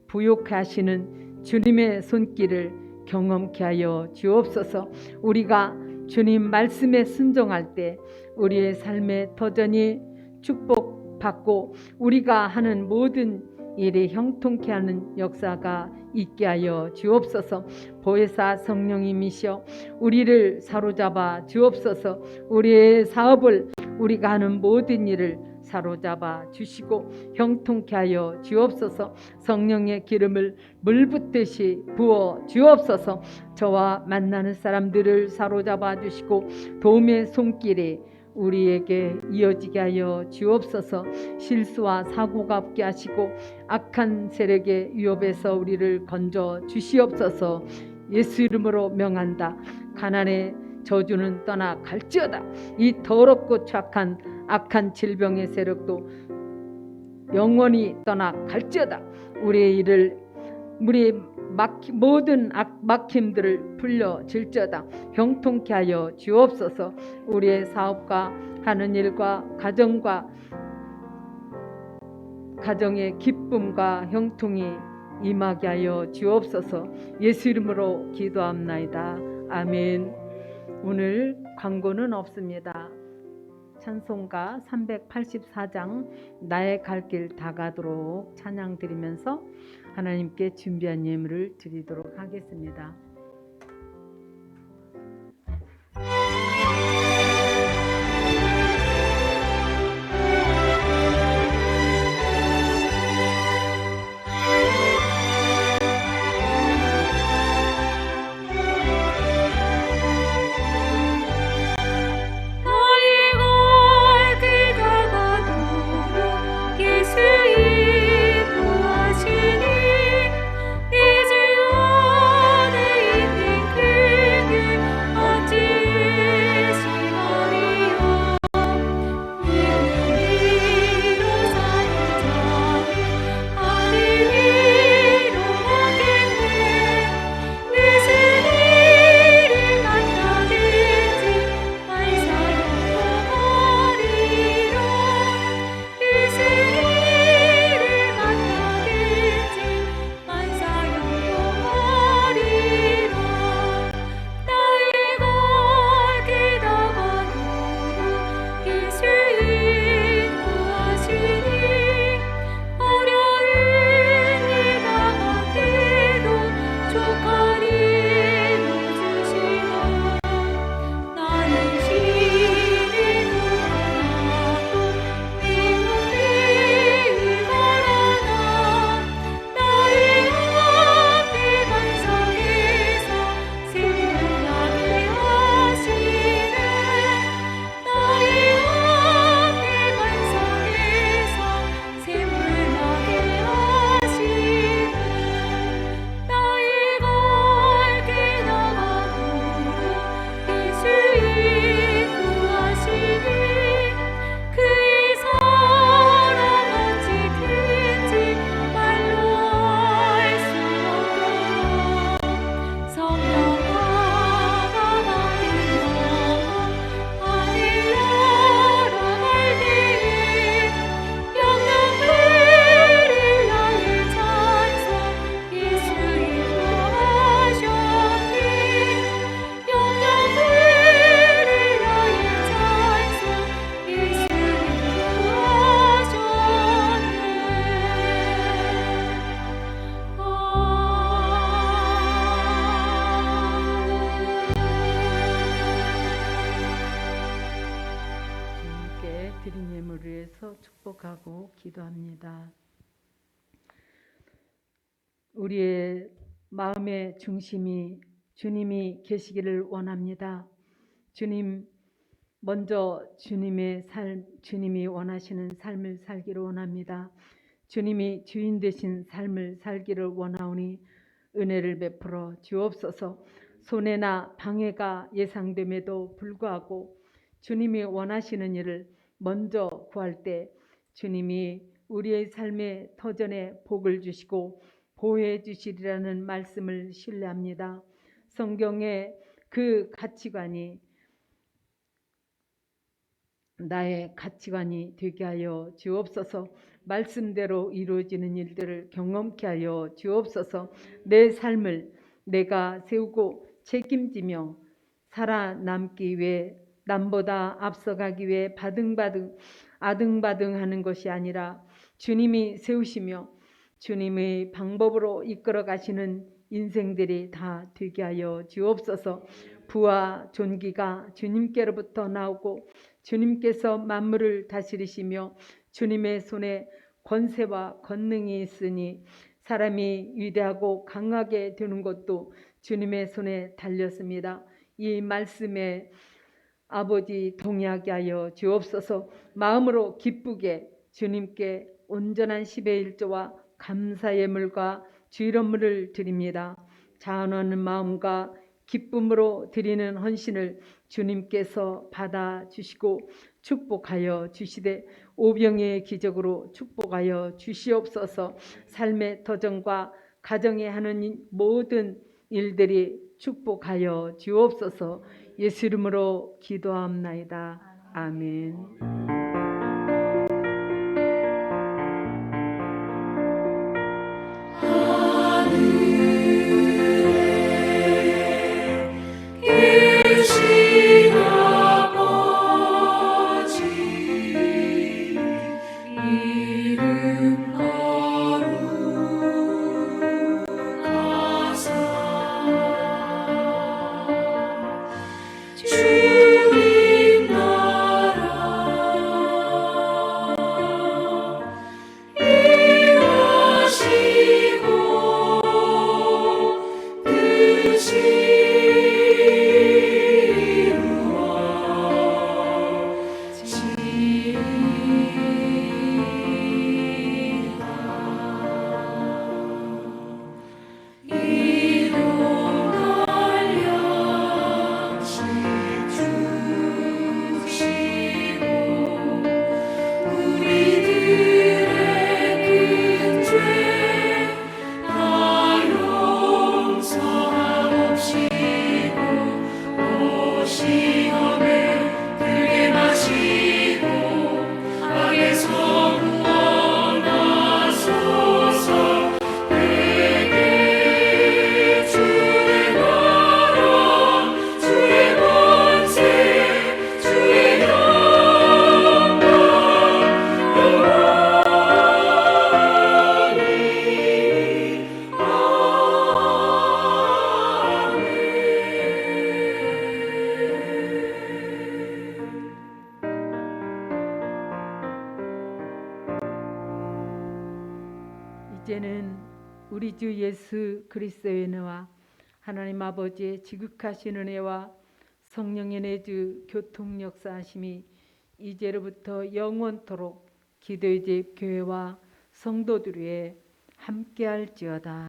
A: 부욕해 하시는 주님의 손길을 경험케 하여 주옵소서. 우리가 주님 말씀에 순종할 때 우리의 삶의 터전이 축복받고 우리가 하는 모든 일이 형통케 하는 역사가 있게 하여 주옵소서. 보혜사 성령님이시여 우리를 사로잡아 주옵소서. 우리의 사업을, 우리가 하는 모든 일을 사로잡아 주시고 형통케 하여 주옵소서. 성령의 기름을 물 붓듯이 부어 주옵소서. 저와 만나는 사람들을 사로잡아 주시고 도움의 손길이 우리에게 이어지게 하여 주옵소서. 실수와 사고가 없게 하시고 악한 세력의 위협에서 우리를 건져 주시옵소서. 예수 이름으로 명한다. 가난의 저주는 떠나 갈지어다. 이 더럽고 착한 악한 질병의 세력도 영원히 떠나 갈지어다. 우리의 모든 막힘들을 풀려질지어다. 형통케 하여 주옵소서. 우리의 사업과 하는 일과 가정의 기쁨과 형통이 임하게 하여 주옵소서. 예수 이름으로 기도합나이다. 아멘. 오늘 광고는 없습니다. 찬송가 384장 나의 갈 길 다가도록 찬양 드리면서 하나님께 준비한 예물을 드리도록 하겠습니다.
B: 예수 인도하시니 이제
A: 축복하고 기도합니다. 우리의 마음의 중심이 주님이 계시기를 원합니다. 주님 먼저 주님의 삶, 주님이 원하시는 삶을 살기를 원합니다. 주님이 주인 되신 삶을 살기를 원하오니 은혜를 베풀어 주옵소서. 손해나 방해가 예상됨에도 불구하고 주님이 원하시는 일을 먼저 구할 때 주님이 우리의 삶의 터전에 복을 주시고 보호해 주시리라는 말씀을 신뢰합니다. 성경의 그 가치관이 나의 가치관이 되게 하여 주옵소서. 말씀대로 이루어지는 일들을 경험케 하여 주옵소서. 내 삶을 내가 세우고 책임지며 살아남기 위해 남보다 앞서가기 위해 아등바등하는 것이 아니라 주님이 세우시며 주님의 방법으로 이끌어 가시는 인생들이 다 되게 하여 주옵소서. 부와 존귀가 주님께로부터 나오고 주님께서 만물을 다스리시며 주님의 손에 권세와 권능이 있으니 사람이 위대하고 강하게 되는 것도 주님의 손에 달렸습니다. 이 말씀에 아버지 동의하게 하여 주옵소서. 마음으로 기쁘게 주님께 온전한 10의 1조와 감사 예물과 주일헌물을 드립니다. 자원하는 마음과 기쁨으로 드리는 헌신을 주님께서 받아주시고 축복하여 주시되 오병의 기적으로 축복하여 주시옵소서. 삶의 터전과 가정에 하는 모든 일들이 축복하여 주옵소서. 예수 이름으로 기도합나이다. 아멘. 이제는 우리 주 예수 그리스도의 은혜와 하나님 아버지의 지극하신 은혜와 성령의 내주 교통 역사하심이 이제로부터 영원토록 기도의 집 교회와 성도들 위에 함께할지어다.